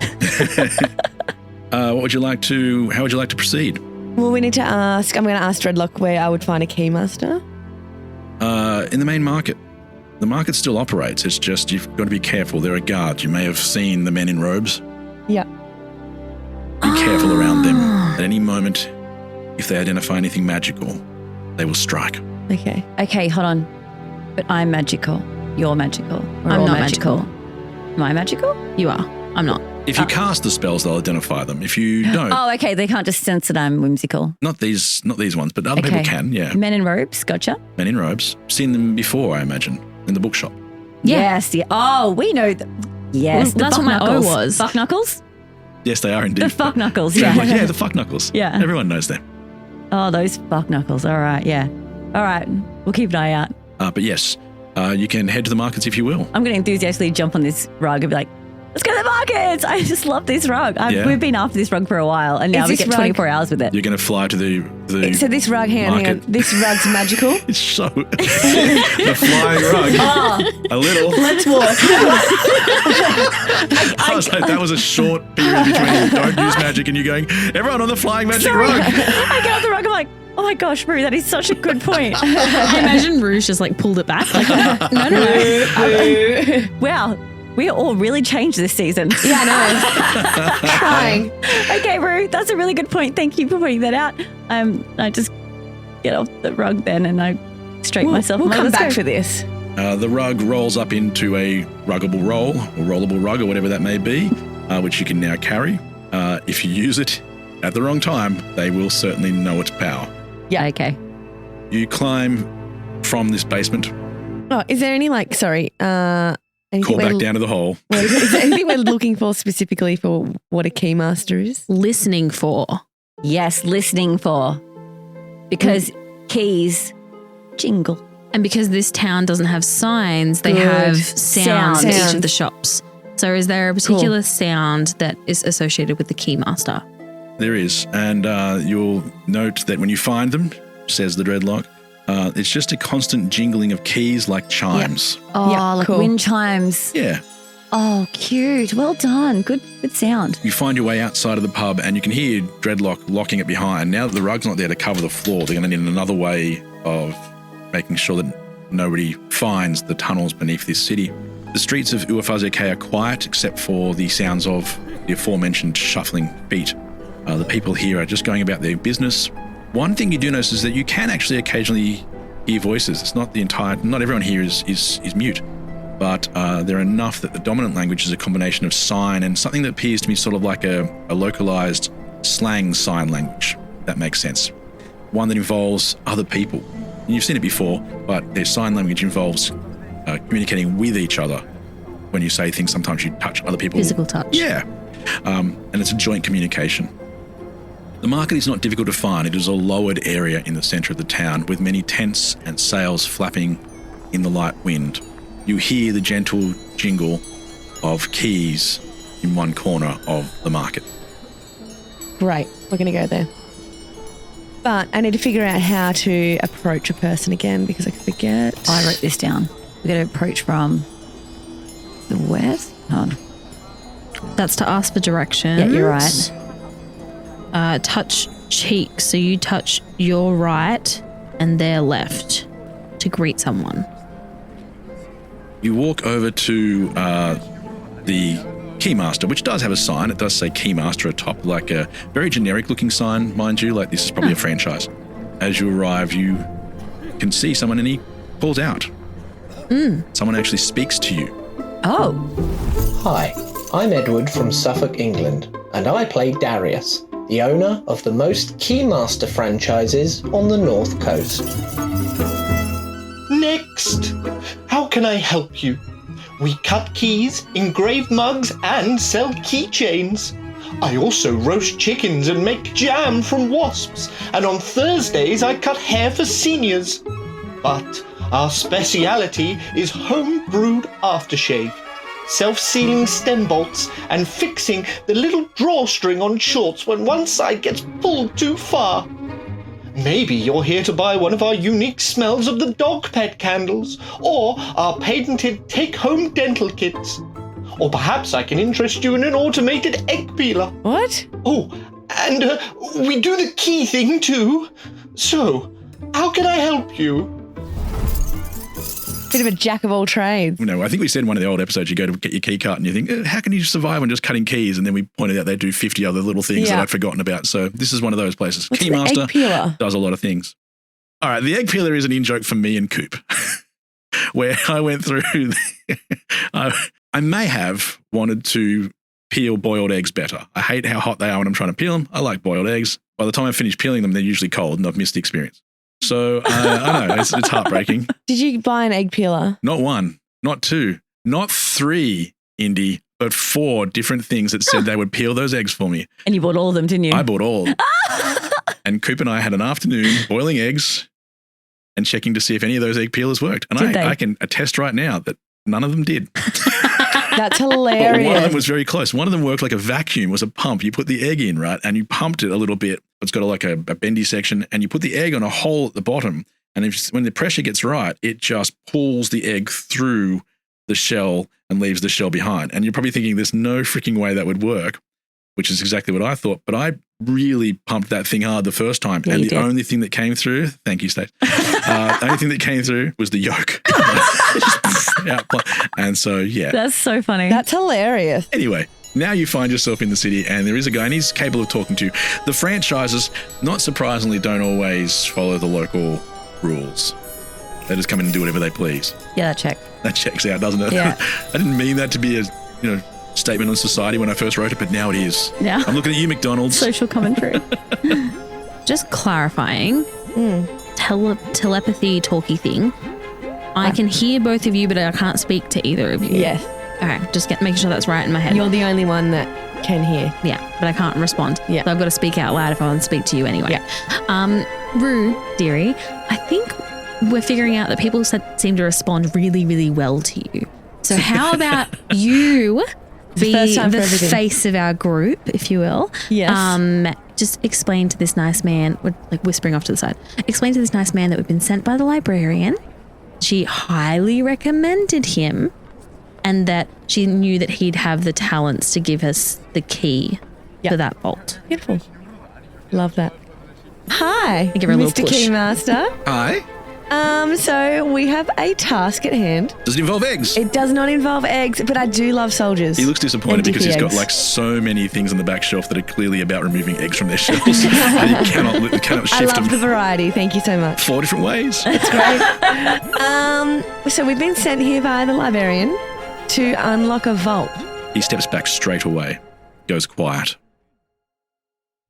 How would you like to proceed? Well, we need to ask, I'm going to ask Dreadlock where I would find a keymaster. In the main market. The market still operates. It's just you've got to be careful. There are guards. You may have seen the men in robes. Yeah. Be careful around them. At any moment, if they identify anything magical, they will strike. Okay. Okay, hold on. But I'm magical. You're magical. We're I'm all not magical. magical. Am I magical? You are. I'm not. If you cast the spells, they'll identify them. If you don't, Oh, okay. They can't just sense that I'm whimsical. not these ones, but other people can. Yeah, Men in robes. Gotcha. men in robes. Seen them before, I imagine, in the bookshop. Yes. Yeah. Oh, we know. Yes. Well, the that's fuck what my O knuckles. was. Fuck knuckles? Yes, they are indeed. The fuck knuckles. Yeah, Yeah. the fuck knuckles. Yeah. Everyone knows them. Oh, those fuck knuckles. All right. Yeah. All right. We'll keep an eye out. But yes, you can head to the markets if you will. I'm going to enthusiastically jump on this rug and be like, let's go to the markets. I just love this rug. Yeah. We've been after this rug for a while and now Is we this get rug- 24 hours with it. You're going to fly to the So this rug, hang on. market. This rug's magical. It's so the flying rug. A little. Let's walk. I was like, that was a short period between don't use magic and you going, everyone on the flying magic Sorry. rug. I get off the rug. I'm like, oh my gosh, Rue, that is such a good point. I imagine Rouge just like pulled it back. Like, no. Wow. We all really changed this season. Yeah, I know. Trying. Okay, Rue, that's a really good point. Thank you for pointing that out. I just get off the rug then and I straighten myself. We'll I'm like, come let's back go. for this. The rug rolls up into a ruggable roll or rollable rug or whatever that may be, which you can now carry. If you use it at the wrong time, they will certainly know its power. Yeah. Okay. You climb from this basement, Oh, is there any anything call we're- back down to the hole. Is there anything we're looking for specifically for what a keymaster is? Listening for. Yes, listening for. Because keys jingle. And because this town doesn't have signs, they Good. have sounds in each Sounds. of the shops. So is there a particular sound that is associated with the keymaster? There is, and you'll note that when you find them, says the Dreadlock, it's just a constant jingling of keys like chimes. Oh, Yeah, like cool. wind chimes. Yeah. Oh, cute. Well done. Good sound. You find your way outside of the pub and you can hear Dreadlock locking it behind. Now that the rug's not there to cover the floor, they're going to need another way of making sure that nobody finds the tunnels beneath this city. The streets of Uafazeke are quiet except for the sounds of the aforementioned shuffling feet. The people here are just going about their business. One thing you do notice is that you can actually occasionally hear voices. It's not not everyone here is mute, but there are enough that the dominant language is a combination of sign and something that appears to be sort of like a localized slang sign language. That makes sense. One that involves other people. And you've seen it before, but their sign language involves communicating with each other. When you say things, sometimes you touch other people. Physical touch. Yeah. And it's a joint communication. The market is not difficult to find. It is a lowered area in the center of the town with many tents and sails flapping in the light wind. You hear the gentle jingle of keys in one corner of the market. Great. We're going to go there. But I need to figure out how to approach a person again because I could forget. I wrote this down. We're going to approach from the west. Hold on. That's to ask for directions. Yeah, you're right. Touch cheek. So you touch your right and their left to greet someone. You walk over to the Keymaster, which does have a sign. It does say Keymaster atop, like a very generic looking sign, mind you, like this is probably a franchise. As you arrive, you can see someone and he calls out. Someone actually speaks to you. Oh. Hi, I'm Edward from Suffolk, England, and I play Darius, the owner of the most Keymaster franchises on the North Coast. Next! How can I help you? We cut keys, engrave mugs, and sell keychains. I also roast chickens and make jam from wasps, and on Thursdays I cut hair for seniors. But our speciality is home-brewed aftershave, self-sealing stem bolts, and fixing the little drawstring on shorts when one side gets pulled too far. Maybe you're here to buy one of our unique smells of the dog pet candles, or our patented take-home dental kits. Or perhaps I can interest you in an automated egg peeler. What? Oh, and we do the key thing too. So, how can I help you? Bit of a jack of all trades. No, I think we said in one of the old episodes, you go to get your key cut and you think, how can you survive on just cutting keys? And then we pointed out they do 50 other little things that I'd forgotten about. So this is one of those places. What's Keymaster egg peeler? does a lot of things. All right, the egg peeler is an in-joke for me and Coop, where I went through, I may have wanted to peel boiled eggs better. I hate how hot they are when I'm trying to peel them. I like boiled eggs. By the time I finish peeling them, they're usually cold and I've missed the experience. So I know, it's heartbreaking. Did you buy an egg peeler? Not one, not two, not three, Indy, but 4 different things that said they would peel those eggs for me. And you bought all of them, didn't you? I bought all. And Coop and I had an afternoon boiling eggs and checking to see if any of those egg peelers worked. And I can attest right now that none of them did. That's hilarious. But one of them was very close. One of them worked like a vacuum, was a pump. You put the egg in, right, and you pumped it a little bit. It's got a bendy section, and you put the egg on a hole at the bottom. And when the pressure gets right, it just pulls the egg through the shell and leaves the shell behind. And you're probably thinking there's no freaking way that would work, which is exactly what I thought. But I really pumped that thing hard the first time. Yeah, and you the did. only thing that came through, thank you, Stace. The only thing that came through was the yolk. And so, yeah. That's so funny. That's hilarious. Anyway, now you find yourself in the city and there is a guy and he's capable of talking to you. The franchises, not surprisingly, don't always follow the local rules. They just come in and do whatever they please. Yeah, that checks out, doesn't it? Yeah. I didn't mean that to be a statement on society when I first wrote it, but now it is. Yeah. I'm looking at you, McDonald's. Social commentary. Just clarifying, telepathy talky thing. I can hear both of you, but I can't speak to either of you. Yes. Okay, just making sure that's right in my head. You're the only one that can hear. Yeah, but I can't respond. Yeah. So I've got to speak out loud if I want to speak to you anyway. Yeah. Rue, dearie, I think we're figuring out that people seem to respond really, really well to you. So how about you be the face of our group, if you will? Yes. Just explain to this nice man, like whispering off to the side, explain to this nice man that we've been sent by the librarian. She highly recommended him and that she knew that he'd have the talents to give us the key for that vault. Beautiful. Love that. Hi, give her a little Mr. push. Keymaster. Hi. So we have a task at hand. Does it involve eggs? It does not involve eggs, but I do love soldiers. He looks disappointed And because he's dippy got eggs. like so many things on the back shelf that are clearly about removing eggs from their shells. And you cannot I shift love the them variety. Thank you so much. 4 different ways. It's great. So we've been sent here by the librarian to unlock a vault. He steps back straight away, goes quiet.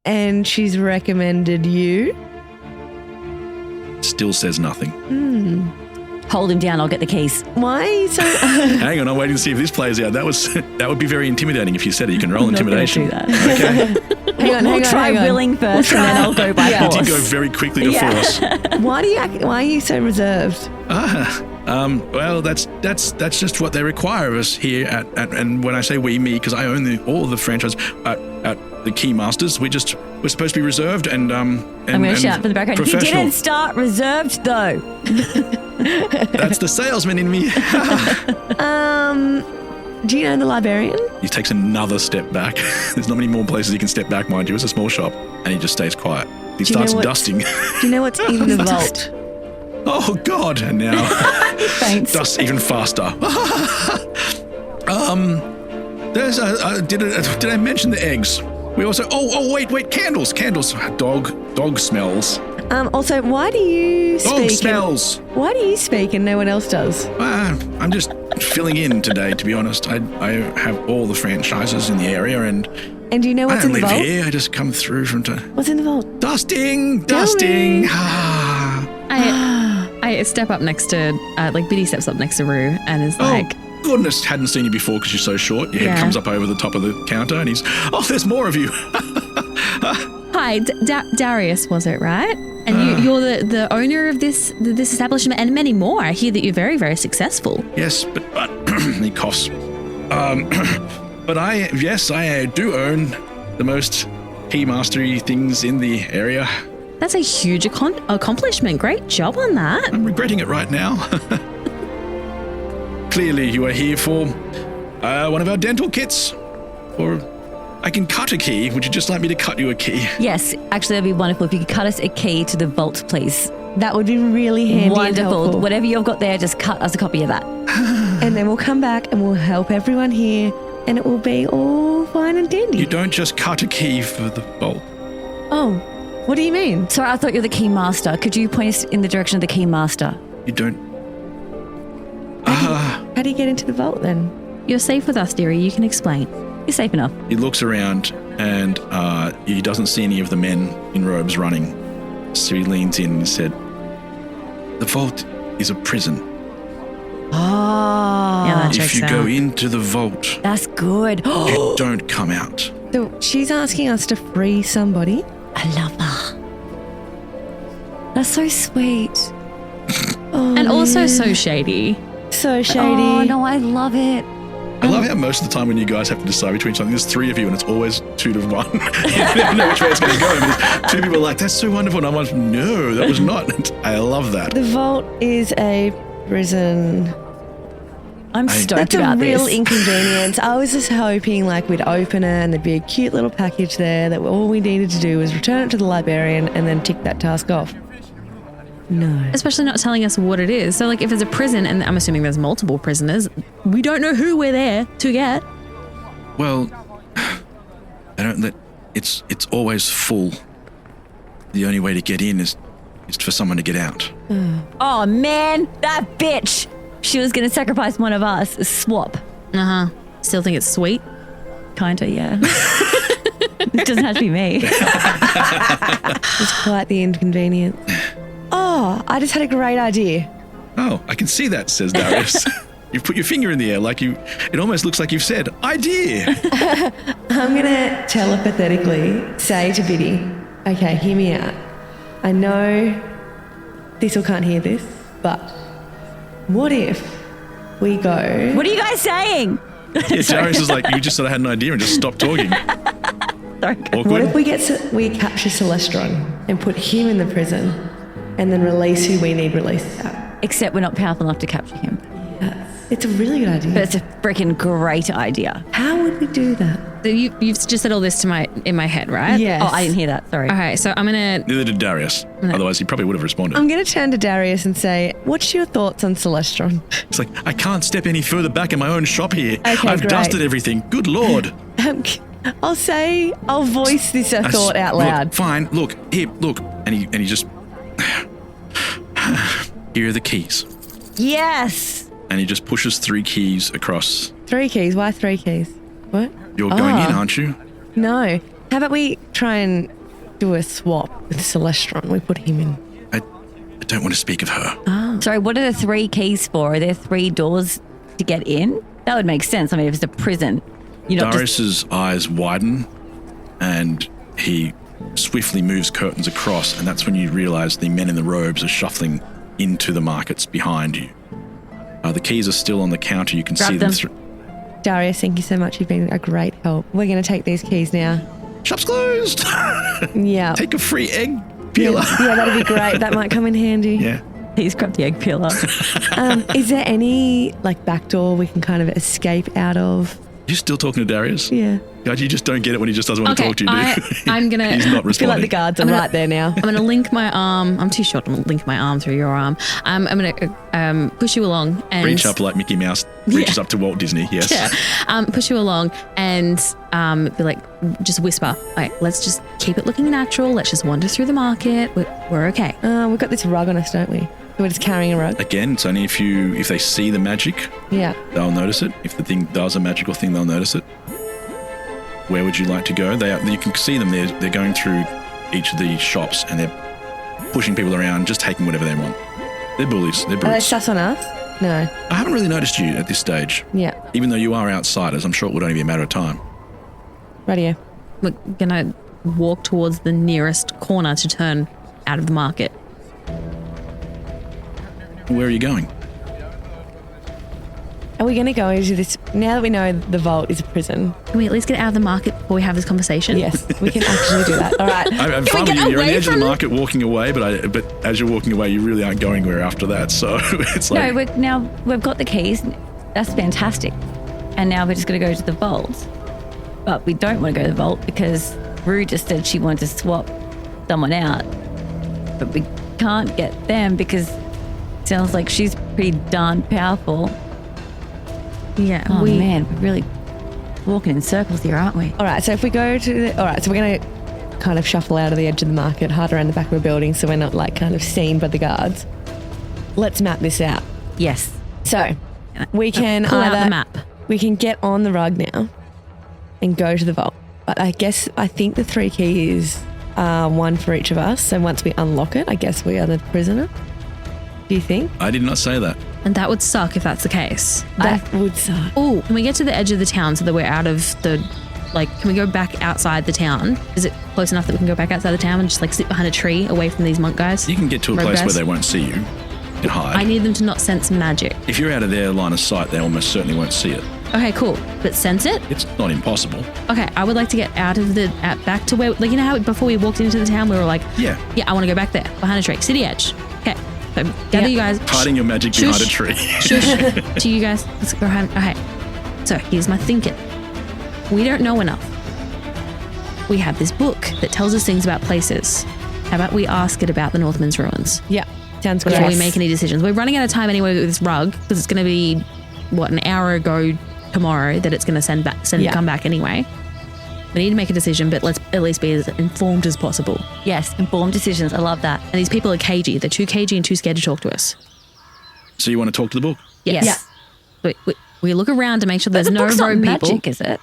And she's recommended you. Still says nothing. Hold him down, I'll get the keys. Why are you so... Hang on, I'm waiting to see if this plays out. That would be very intimidating if you said it. You can roll intimidation. Not gonna do that. Okay. We'll try willing first and then I'll go by It force. did go very quickly to force. Why are you so reserved? Well, that's just what they require of us here at and when I say we, me, because I own all of the franchise at the Keymasters. We're supposed to be reserved and I'm going to shout from the background. He professional. didn't start reserved though. That's the salesman in me. Do you know the librarian? He takes another step back. There's not many more places he can step back, mind you. It's a small shop, and he just stays quiet. He Do you know starts what- dusting. Do you know what's in the vault? Oh God! And now dusts even faster. There's did I mention the eggs? We also wait, candles, dog smells. Also, why do you speak? Dog smells. Why do you speak and no one else does? I'm just filling in today, to be honest. I have all the franchises in the area, and And do you know I what's don't in the live vault? here. I just come through from time. What's in the vault? Dusting. I step up next to, Biddy steps up next to Rue and is like, goodness, hadn't seen you before because you're so short. Your head comes up over the top of the counter and he's, oh, there's more of you. Hi, Darius, was it, right? And you're the owner of this establishment and many more. I hear that you're very, very successful. Yes, but he coughs. But I do own the most key mastery things in the area. That's a huge accomplishment. Great job on that. I'm regretting it right now. Clearly, you are here for one of our dental kits. Or I can cut a key. Would you just like me to cut you a key? Yes, actually, that'd be wonderful if you could cut us a key to the vault, please. That would be really handy. Wonderful. And helpful. Whatever you've got there, just cut us a copy of that. And then we'll come back and we'll help everyone here and it will be all fine and dandy. You don't just cut a key for the vault. Oh, what do you mean? Sorry, I thought you were the key master. Could you point us in the direction of the key master? You don't... How do you get into the vault then? You're safe with us, dearie. You can explain. You're safe enough. He looks around and he doesn't see any of the men in robes running. So he leans in and said, the vault is a prison. Oh. Yeah, that if you go into the vault, that's good. You don't come out. So she's asking us to free somebody. I love that. That's so sweet. And also so shady. So shady. Oh, no, I love it. I love how most of the time when you guys have to decide between something, there's three of you and it's always 2 to 1. You never know which way it's going to go. And 2 people are like, that's so wonderful. And I'm like, no, that was not. I love that. The vault is a prison. I'm stoked about this. That's a real inconvenience. I was just hoping like we'd open it and there'd be a cute little package there that all we needed to do was return it to the librarian and then tick that task off. No. Especially not telling us what it is. So, like, if it's a prison, and I'm assuming there's multiple prisoners, we don't know who we're there to get. Well, I don't let... It's always full. The only way to get in is for someone to get out. Oh, man, that bitch. She was going to sacrifice one of us. A swap. Uh-huh. Still think it's sweet? Kinda, yeah. It doesn't have to be me. It's quite the inconvenience. Oh, I just had a great idea. Oh, I can see that, says Darius. You've put your finger in the air like you... It almost looks like you've said, idea. I'm going to telepathetically say to Biddy, okay, hear me out. I know Thistle can't hear this, but what if we go... What are you guys saying? Yeah, Darius is like, you just sort of had an idea and just stopped talking. Sorry. Awkward. What if we capture Celestron and put him in the prison and then release who we need released out? Except we're not powerful enough to capture him. Yes. It's a really good idea. But it's a freaking great idea. How would we do that? So you've just said all this in my head, right? Yes. Oh, I didn't hear that. Sorry. Okay, so I'm going to... Neither did Darius. Otherwise, he probably would have responded. I'm going to turn to Darius and say, what's your thoughts on Celestron? It's like, I can't step any further back in my own shop here. Okay, I've great. dusted everything. Good Lord. I'll voice this thought out loud. Look, fine. Look, here, look. And he just... Here are the keys. Yes. And he just pushes 3 keys across. 3 keys? Why 3 keys? What? You're going in, aren't you? No. How about we try and do a swap with Celestron? We put him in. I don't want to speak of her. Oh. Sorry, what are the 3 keys for? Are there 3 doors to get in? That would make sense. I mean, if it's a prison, Darius's eyes widen and he swiftly moves curtains across, and that's when you realize the men in the robes are shuffling into the markets behind you. The keys are still on the counter. You can see them through. Darius, thank you so much. You've been a great help. We're going to take these keys now. Shop's closed. Yeah. Take a free egg peeler. Yeah, that'd be great. That might come in handy. Yeah. He's grabbed the egg peeler. Is there any back door we can kind of escape out of? You're still talking to Darius? Yeah. God, you just don't get it when he just doesn't want to talk to you, do you? I'm going to... He's not responding. I feel like the guards are right there now. I'm going to link my arm. I'm too short to link my arm through your arm. I'm going to push you along and... Reach up like Mickey Mouse reaches up to Walt Disney, yes. Yeah. Push you along and be like, just whisper, like, let's just keep it looking natural. Let's just wander through the market. We're okay. We've got this rug on us, don't we? We're just carrying a rug. Again, it's only if they see the magic, yeah, they'll notice it. If the thing does a magical thing, they'll notice it. Where would you like to go? You can see them. They're going through each of the shops and they're pushing people around, just taking whatever they want. They're bullies. They're brutes. Are they sus on us? No. I haven't really noticed you at this stage. Yeah. Even though you are outsiders, I'm sure it would only be a matter of time. Radio. We're going to walk towards the nearest corner to turn out of the market. Where are you going? Are we going to go into this, now that we know the vault is a prison? Can we at least get out of the market before we have this conversation? Yes, we can actually do that. All right. I'm fine with you. You're on the edge of the market walking away, but as you're walking away, you really aren't going anywhere after that. So it's like... No, we've got the keys. That's fantastic. And now we're just going to go to the vault. But we don't want to go to the vault because Rue just said she wanted to swap someone out. But we can't get them because it sounds like she's pretty darn powerful. Yeah. Oh man, we're really walking in circles here, aren't we? All right, so if we go to all right, so we're going to kind of shuffle out of the edge of the market, hide around the back of a building so we're not like kind of seen by the guards. Let's map this out. Yes. So we can pull either out the map. We can get on the rug now and go to the vault. But I think the 3 keys are one for each of us. So once we unlock it, I guess we are the prisoner. Do you think? I did not say that. And that would suck if that's the case. That would suck. Oh, can we get to the edge of the town so that we're out of the, can we go back outside the town? Is it close enough that we can go back outside the town and just sit behind a tree away from these monk guys? You can get to a place where they won't see you and hide. I need them to not sense magic. If you're out of their line of sight, they almost certainly won't see it. Okay, cool. But sense it? It's not impossible. Okay, I would like to get out of back to where, you know how before we walked into the town, we were like, yeah, I want to go back there, behind a tree, city edge. Okay, so gather you guys. Hiding your magic behind a tree. Shush. To you guys, let's go behind. Okay, so here's my thinking. We don't know enough. We have this book that tells us things about places. How about we ask it about the Northman's ruins? Yeah, sounds good. Before we make any decisions. We're running out of time anyway with this rug because it's going to be, an hour ago tomorrow that it's going to come back anyway. We need to make a decision, but let's at least be as informed as possible. Yes, informed decisions. I love that. And these people are cagey. They're too cagey and too scared to talk to us. So you want to talk to the book? Yes. Yeah. We look around to make sure there's the no book's not rogue people. magic, is it?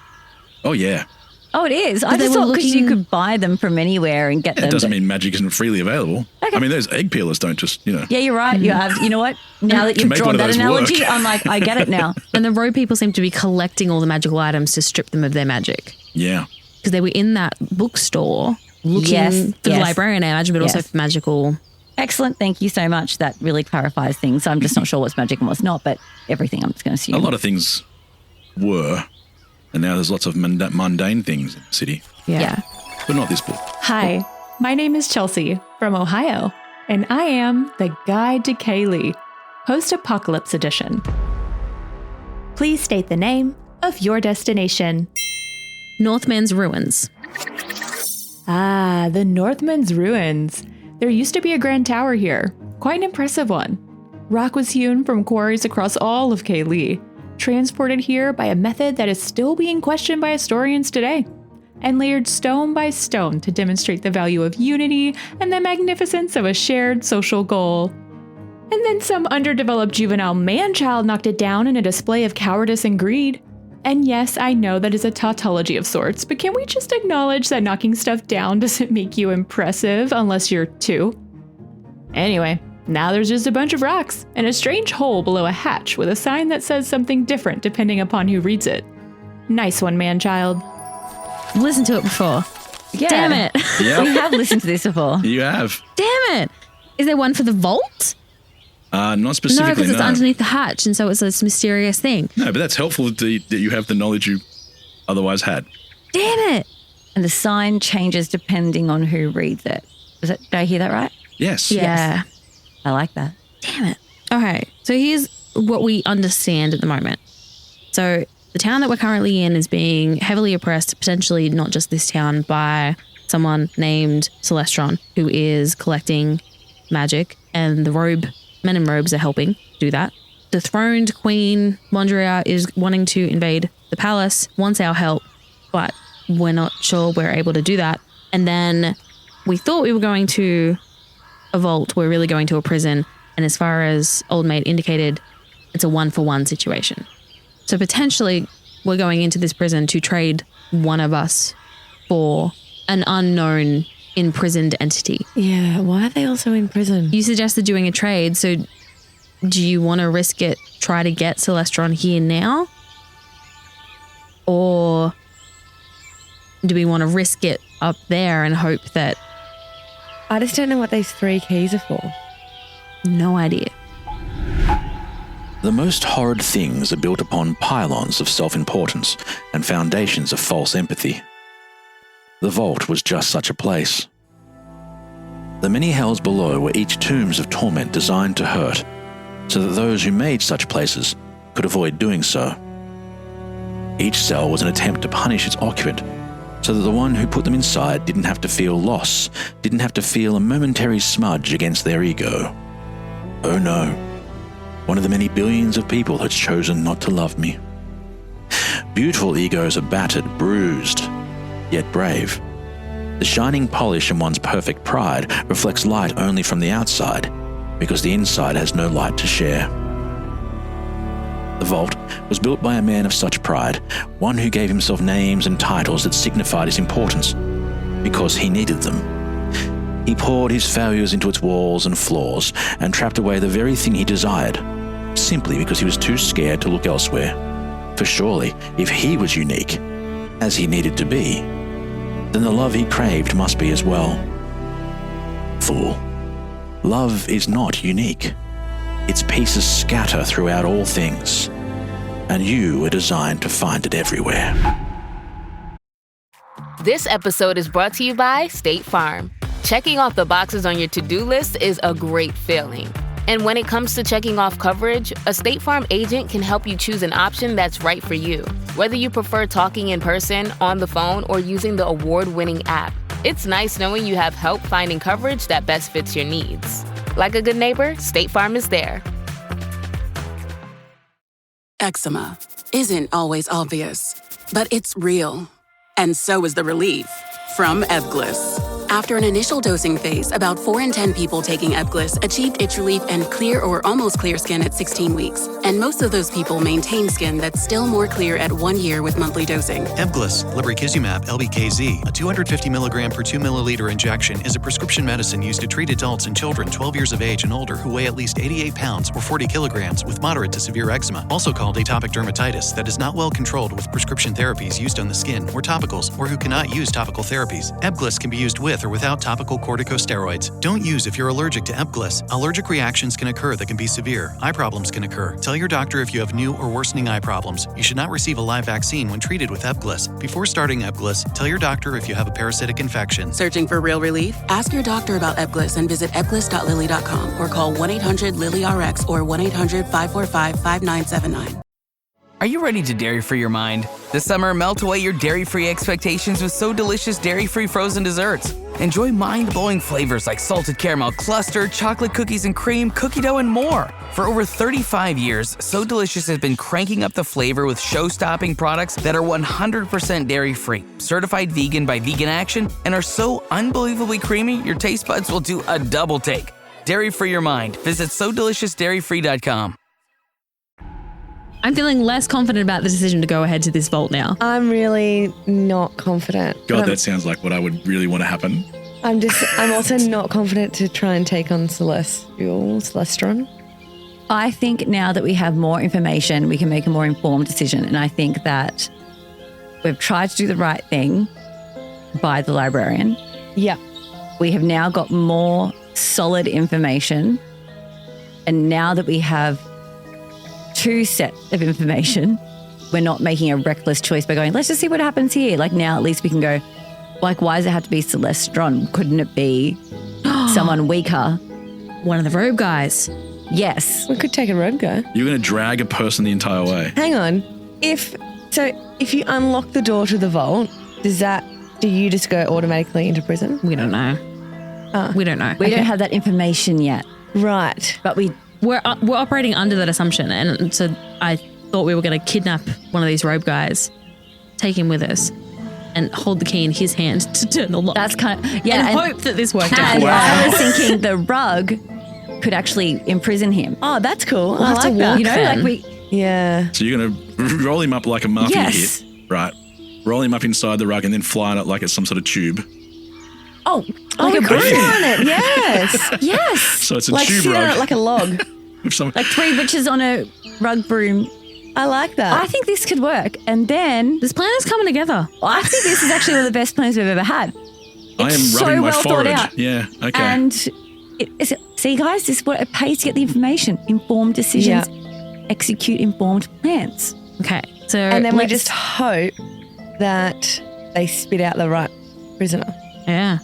Oh, yeah. Oh, it is. But I they just were thought because you could buy them from anywhere and get them. It doesn't mean magic isn't freely available. Okay. I mean, those egg peelers don't just, Yeah, you're right. You know what? Now that you've make drawn one of that those analogy, work. I'm like, I get it now. And the rogue people seem to be collecting all the magical items to strip them of their magic. Yeah. Because they were in that bookstore looking for the librarian, I imagine, but also for magical. Excellent. Thank you so much. That really clarifies things. I'm just not sure what's magic and what's not, but everything I'm just going to assume. A lot of things were, and now there's lots of mundane things in the city. Yeah. But not this book. Hi, my name is Chelsea from Ohio, and I am the Guide to Kaylee, Post-Apocalypse Edition. Please state the name of your destination. Northman's Ruins. Ah, the Northman's Ruins. There used to be a grand tower here, quite an impressive one. Rock was hewn from quarries across all of Kaylee, transported here by a method that is still being questioned by historians today, and layered stone by stone to demonstrate the value of unity and the magnificence of a shared social goal. And then some underdeveloped juvenile man-child knocked it down in a display of cowardice and greed. And yes, I know that is a tautology of sorts, but can we just acknowledge that knocking stuff down doesn't make you impressive unless you're 2? Anyway, now there's just a bunch of rocks and a strange hole below a hatch with a sign that says something different depending upon who reads it. Nice one, man-child. Listened to it before. Yeah. Damn it. Yep. We have listened to this before. You have. Damn it. Is there one for the vault? Not specifically, No, because it's underneath the hatch, and so it's this mysterious thing. No, but that's helpful that you have the knowledge you otherwise had. Damn it. And the sign changes depending on who reads it. Did I hear that right? Yes. Yeah. I like that. Damn it. Okay, so here's what we understand at the moment. So the town that we're currently in is being heavily oppressed, potentially not just this town, by someone named Celestron, who is collecting magic, and the men in robes are helping do that. The throned Queen Mondria is wanting to invade the palace, wants our help, but we're not sure we're able to do that. And then we thought we were going to a vault, we're really going to a prison, and as far as Old Maid indicated, it's a 1-for-1 situation. So potentially we're going into this prison to trade one of us for an unknown imprisoned entity. Yeah, why are they also in prison? You suggested doing a trade, so do you want to risk it, try to get Celestron here now? Or do we want to risk it up there and hope that... I just don't know what these 3 keys are for. No idea. The most horrid things are built upon pylons of self-importance and foundations of false empathy. The vault was just such a place. The many hells below were each tombs of torment designed to hurt, so that those who made such places could avoid doing so. Each cell was an attempt to punish its occupant, so that the one who put them inside didn't have to feel loss, didn't have to feel a momentary smudge against their ego. Oh no, one of the many billions of people has chosen not to love me. Beautiful egos are battered, bruised, yet brave. The shining polish in one's perfect pride reflects light only from the outside, because the inside has no light to share. The vault was built by a man of such pride, one who gave himself names and titles that signified his importance, because he needed them. He poured his failures into its walls and floors and trapped away the very thing he desired, simply because he was too scared to look elsewhere. For surely, if he was unique, as he needed to be, then the love he craved must be as well. Fool. Love is not unique. Its pieces scatter throughout all things, and you are designed to find it everywhere. This episode is brought to you by State Farm. Checking off the boxes on your to-do list is a great feeling. And when it comes to checking off coverage, a State Farm agent can help you choose an option that's right for you. Whether you prefer talking in person, on the phone, or using the award-winning app, it's nice knowing you have help finding coverage that best fits your needs. Like a good neighbor, State Farm is there. Eczema isn't always obvious, but it's real. And so is the relief from Ebglyss. After an initial dosing phase, about 4 in 10 people taking Ebglyss achieved itch relief and clear or almost clear skin at 16 weeks. And most of those people maintain skin that's still more clear at 1 year with monthly dosing. Ebglyss, lebrikizumab LBKZ, a 250 milligram per 2 milliliter injection, is a prescription medicine used to treat adults and children 12 years of age and older who weigh at least 88 pounds or 40 kilograms with moderate to severe eczema, also called atopic dermatitis, that is not well controlled with prescription therapies used on the skin or topicals, or who cannot use topical therapies. Ebglyss can be used with or without topical corticosteroids. Don't use if you're allergic to Ebglyss. Allergic reactions can occur that can be severe. Eye problems can occur. Tell your doctor if you have new or worsening eye problems. You should not receive a live vaccine when treated with Ebglyss. Before starting Ebglyss, tell your doctor if you have a parasitic infection. Searching for real relief? Ask your doctor about Ebglyss and visit ebglyss.lilly.com or call 1-800-LILY-RX or 1-800-545-5979. Are you ready to dairy-free your mind? This summer, melt away your dairy-free expectations with So Delicious dairy-free frozen desserts. Enjoy mind-blowing flavors like salted caramel cluster, chocolate cookies and cream, cookie dough, and more. For over 35 years, So Delicious has been cranking up the flavor with show-stopping products that are 100% dairy-free, certified vegan by Vegan Action, and are so unbelievably creamy, your taste buds will do a double take. Dairy-free your mind. Visit SoDeliciousDairyFree.com. I'm feeling less confident about the decision to go ahead to this vault now. I'm really not confident. God, that sounds like what I would really want to happen. I'm also not confident to try and take on Celestron. I think now that we have more information, we can make a more informed decision. And I think that we've tried to do the right thing by the librarian. Yeah. We have now got more solid information. And now that we have 2 sets of information, we're not making a reckless choice by going, let's just see what happens here. Like now at least we can go, like, why does it have to be Celestron? Couldn't it be someone weaker? One of the robe guys. Yes. We could take a robe guy. You're going to drag a person the entire way. Hang on. If you unlock the door to the vault, do you just go automatically into prison? We don't know. We don't know. We don't have that information yet. Right. But we're operating under that assumption, and so I thought we were going to kidnap one of these robe guys, take him with us, and hold the key in his hand to turn the lock. That's kind of, and hope that this worked out. And I was thinking the rug could actually imprison him. Oh, that's cool. We'll have to walk, Yeah. So you're going to roll him up like a mafia Yes. hit, right? Roll him up inside the rug and then fly on it like it's some sort of tube. Oh, we could fly on it. Yes. Yes. So it's a like tube sit on rug. it like a log. Like 3 witches on a rug broom. I like that. I think this could work. And then this plan is coming together. I think this is actually one of the best plans we've ever had. I am so rubbing my well forehead. thought out. Yeah, okay. And see, guys, this is what it pays to get the information. Informed decisions, execute informed plans. Okay, so and then we just hope that they spit out the right prisoner. Yeah.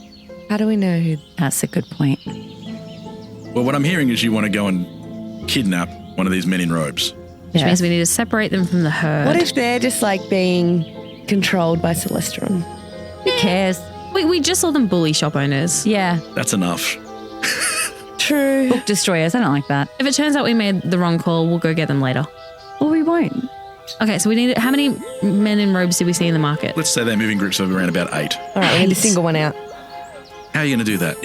How do we know who? That's a good point. Well, what I'm hearing is you want to go and kidnap one of these men in robes. Which means we need to separate them from the herd. What if they're just like being controlled by Celestron? Who cares? We just saw them bully shop owners. Yeah. That's enough. True. Book destroyers. I don't like that. If it turns out we made the wrong call, we'll go get them later. Well, we won't. Okay, so we need. How many men in robes did we see in the market? Let's say they're moving groups of around about 8. All right, we need to single one out. How are you going to do that?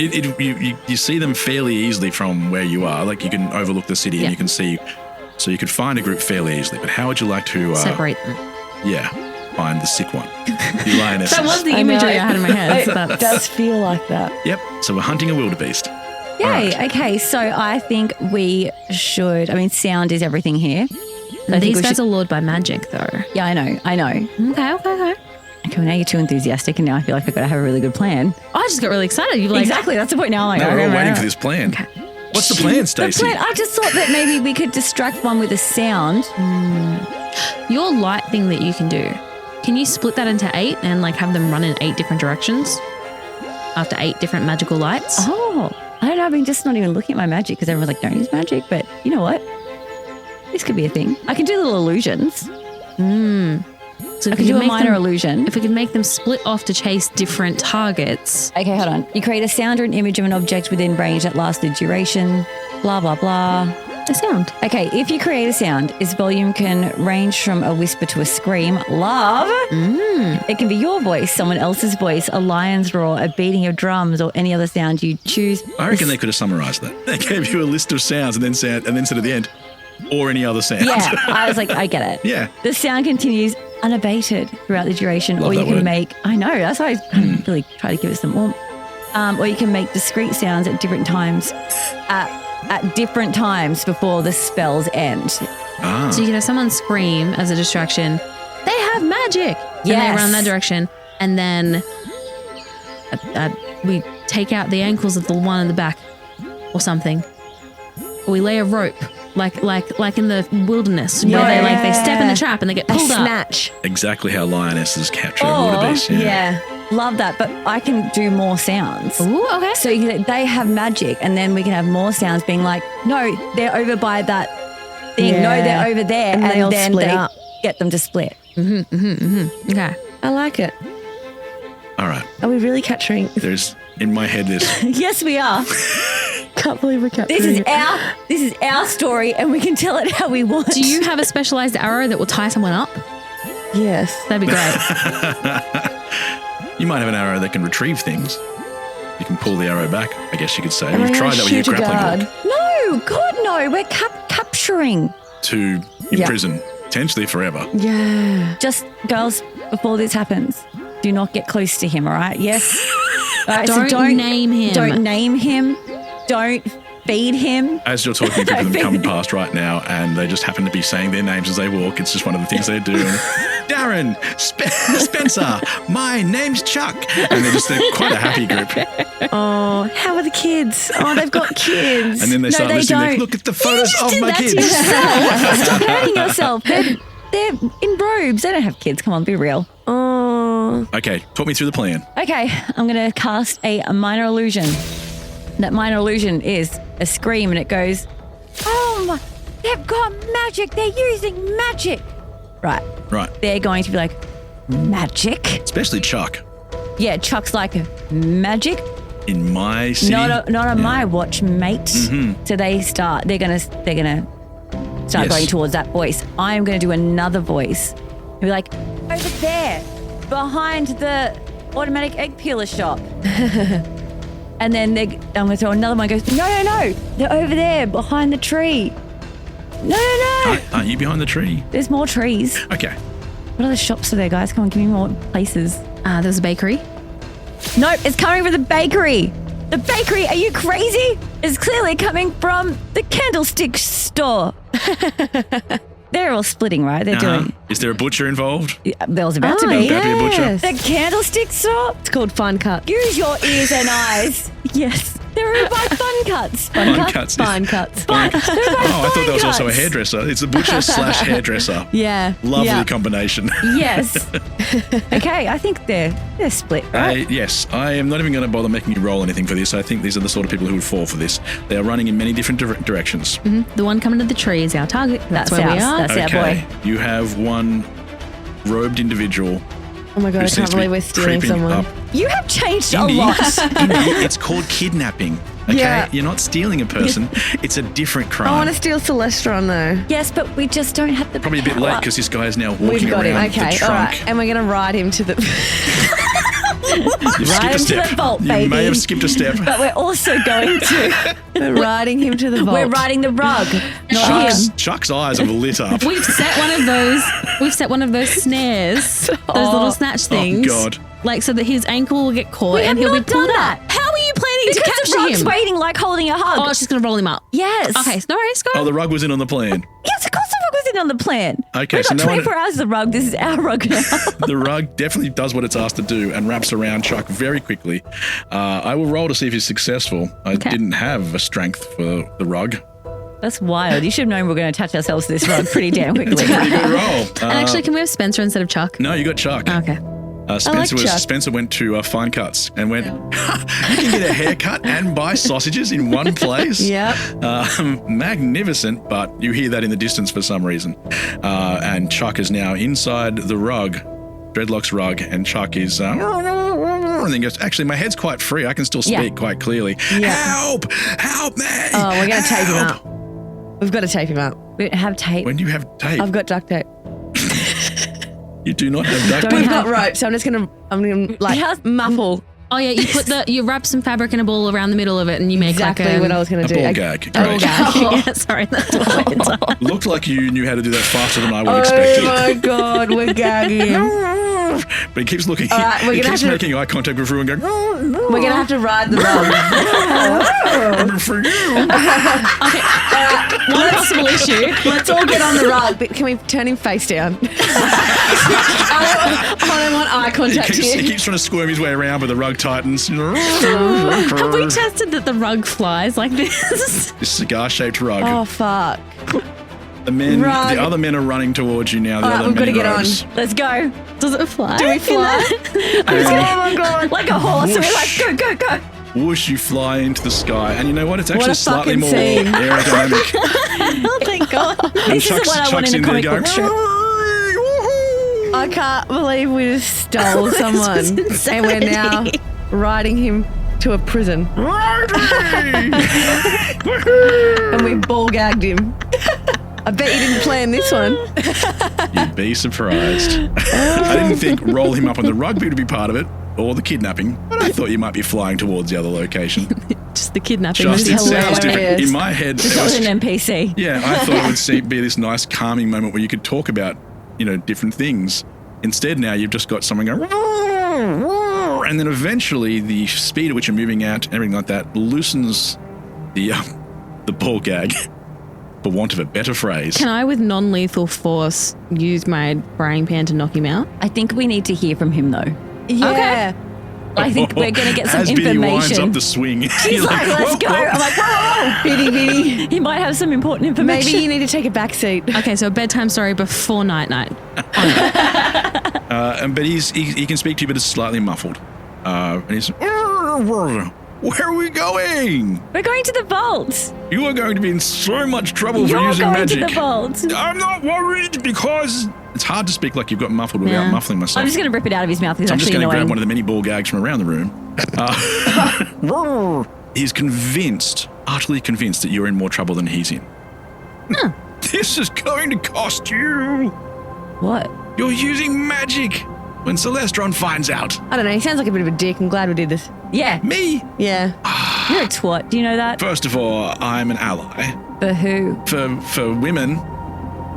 You see them fairly easily from where you are. Like you can overlook the city and you can see. So you could find a group fairly easily. But how would you like to separate them? Yeah, find the sick one. The lionesses. That was the imagery I had in my head. So It does feel like that. Yep. So we're hunting a wildebeest. Yay. Okay, so I think we should. I mean, sound is everything here. So I think These we guys should, are lured by magic, though. Yeah, I know. Okay. Okay, well, now you're too enthusiastic, and now I feel like I've got to have a really good plan. I just got really excited. You're like, exactly. That's the point now. I'm like, No, we're all okay, waiting right. for this plan. Okay. What's the plan, Stacey? The plan, I just thought that maybe we could distract one with a sound. Your light thing that you can do, can you split that into 8 and like have them run in 8 different directions after 8 different magical lights? Oh, I don't know. I've been just not even looking at my magic because everyone's like, don't use magic. But you know what? This could be a thing. I can do little illusions. So I can do a minor illusion. If we can make them split off to chase different targets. Okay, hold on. You create a sound or an image of an object within range that lasts the duration. Blah, blah, blah. A sound. Okay, if you create a sound, its volume can range from a whisper to a scream. Love. It can be your voice, someone else's voice, a lion's roar, a beating of drums, or any other sound you choose. I reckon they could have summarised that. They gave you a list of sounds and then said at the end, or any other sound. Yeah, I was like, I get it. Yeah. The sound continues unabated throughout the duration, Love or you that can word. make. I know that's why I really try to give it some warmth. Or you can make discrete sounds at different times, at different times before the spells end. So you can have someone scream as a distraction. They have magic. And they Yes. run that direction, and then we take out the ankles of the one in the back, or something. Or we lay a rope. Like in the wilderness, where they step in the trap and they get pulled up. Snatch. Exactly how lionesses capture a Oh, wildebeest. yeah. Love that. But I can do more sounds. Ooh, okay. So they have magic, and then we can have more sounds being like, no, they're over by that thing. Yeah. No, they're over there. And they all then split they up. get them to split. Okay. I like it. All right. Are we really capturing? There's in my head this. Yes, we are. Can't believe we're capturing This is our story, and we can tell it how we want. Do you have a specialized arrow that will tie someone up? Yes. That'd be great. You might have an arrow that can retrieve things. You can pull the arrow back, I guess you could say. Am I You've gonna tried that with your shoot a grappling guard? hook No, God, no. We're capturing. to imprison, potentially forever. Yeah. Just, girls, before this happens, do not get close to him, all right? Yes? All right, Don't name him. Don't name him. Don't feed him. As you're talking, people them coming past right now, and they just happen to be saying their names as they walk. It's just one of the things they do. Darren, Spencer, my name's Chuck, and they're quite a happy group. Oh, how are the kids? Oh, they've got kids. And then they start listening. don't. Look at the photos You just of did my that to kids. yourself. Stop hurting yourself. They're in robes. They don't have kids. Come on, be real. Oh. Okay, talk me through the plan. Okay, I'm going to cast a minor illusion. That minor illusion is a scream, and it goes, oh my, they've got magic. They're using magic. Right. Right. They're going to be like, magic? Especially Chuck. Yeah, Chuck's like, magic? In my city. Not on my watch, mate. Mhm. So they're gonna start Yes. going towards that voice. I'm gonna do another voice. Be like, over there, behind the automatic egg peeler shop. And then I'm gonna throw another one. Goes, no, they're over there behind the tree. No. Aren't you behind the tree? There's more trees. Okay. What other shops are there, guys? Come on, give me more places. There's a bakery. Nope, it's coming from the bakery. The bakery, are you crazy? Is clearly coming from the candlestick store. They're all splitting, right? They're doing. Is there a butcher involved? There was about to be. About to be a butcher? The candlestick store? It's called Fun Cut. Use your ears and eyes. Yes. They're by Fun Cuts. Fun Cuts. Fun Cuts. Oh, I thought that was also a hairdresser. It's a butcher / hairdresser. Yeah. Lovely combination. Yes. Okay, I think they're split, right? Yes, I am not even going to bother making you roll anything for this. I think these are the sort of people who would fall for this. They are running in many different directions. Mm-hmm. The one coming to the tree is our target. That's where we are. That's our boy. You have one robed individual. Oh my God, I can't believe we're stealing someone. Up. You have changed a Indy, lot. Indy, it's called kidnapping. Okay, Yeah. You're not stealing a person. It's a different crime. I want to steal Celestron though. Yes, but we just don't have the Probably a bit late because this guy is now We've walking got around him. Okay, the all trunk. right. And we're going to ride him to the... You've Ride skipped a him to step. the vault, You baby. may have skipped a step. But we're also going to. We're riding him to the vault. We're riding the rug. Not him. Chuck's eyes have lit up. We've set one of those. We've set one of those snares, those little snatch things. Oh, God. Like so that his ankle will get caught We and have he'll be not pulled done up. that. How are you planning Because to the capture rug's him? waiting like holding a hug. Oh, she's gonna roll him up. Yes. Okay, no worries, go. Oh, the rug was in on the plan. Yes, of course the rug was in on the plan. Okay, We've so got no one- 24 hours of the rug. This is our rug now. The rug definitely does what it's asked to do and wraps around Chuck very quickly. I will roll to see if he's successful. I didn't have a strength for the rug. That's wild. You should have known we were going to touch ourselves to this rug pretty damn quickly. It's a pretty good roll. And actually, can we have Spencer instead of Chuck? No, you got Chuck. Okay. Spencer went to Fine Cuts and went, you can get a haircut and buy sausages in one place. Yep. Magnificent, but you hear that in the distance for some reason. And Chuck is now inside the rug, Dreadlock's rug, and Chuck is... and then goes, actually, my head's quite free. I can still speak quite clearly. Yeah. Help! Help me! Oh, we're going to tape him up. We've got to tape him up. We have tape. When do you have tape? I've got duct tape. You do not have duct We've tape? got rope, so I'm gonna like muffle. Oh yeah, you wrap some fabric in a ball around the middle of it, and you make Exactly like what I was gonna do. ball gag. A ball Great. gag. Yeah, sorry, that's what it's on. Looked like you knew how to do that faster than I would expect. Oh my God, we're gagging. But he keeps looking. All right, we're he gonna keeps have to- making eye contact with Rue and going, We're gonna have to ride the rug. I'm for you. One possible issue. Let's all get on the rug, but can we turn him face down? I don't want eye contact He here. keeps trying to squirm his way around, but the rug tightens. Have we tested that the rug flies like this? This cigar-shaped rug. Oh fuck! The other men are running towards you now. The All right, other we've got to mini get on. robes. Let's go. Does it fly? Do we fly? Oh my God! Like a horse. And we're like, go, go, go. Whoosh, you fly into the sky. And you know what? It's actually a slightly fucking more scene. aerodynamic. Oh, thank God. This is what I want in a comic book strip. I can't believe we just stole someone, and we're now riding him to a prison. And we ball gagged him. I bet you didn't plan this one. You'd be surprised. I didn't think roll him up on the rugby would be part of it, or the kidnapping, but I thought you might be flying towards the other location. Just the kidnapping. Just it was sounds different. hilarious. In my head, This there was was, an NPC. yeah, I thought it would be this nice calming moment where you could talk about, different things. Instead, now you've just got someone going, and then eventually the speed at which you're moving at, everything like that, loosens the ball gag, for want of a better phrase. Can I, with non-lethal force, use my frying pan to knock him out? I think we need to hear from him, though. Yeah. I think we're going to get some As Biddy winds information. up the swing. She's you're like, let's "Whoa, go. whoa." I'm like, whoa. Bitty. He might have some important information. Maybe you need to take a back seat. Okay, so a bedtime story before night-night. But he can speak to you, but it's slightly muffled. And he's, where are we going? We're going to the vault. You are going to be in so much trouble for You're using going magic. to the vault. I'm not worried because it's hard to speak like you've got muffled without Yeah. muffling myself. I'm just going to rip it out of his mouth. It's So I'm just actually going to annoying. grab one of the many ball gags from around the room. He's convinced, utterly convinced that you're in more trouble than he's in. This is going to cost you. What? You're using magic. When Celestron finds out. I don't know. He sounds like a bit of a dick. I'm glad we did this. Yeah. Me? Yeah. You're a twat. Do you know that? First of all, I'm an ally. For who? For women,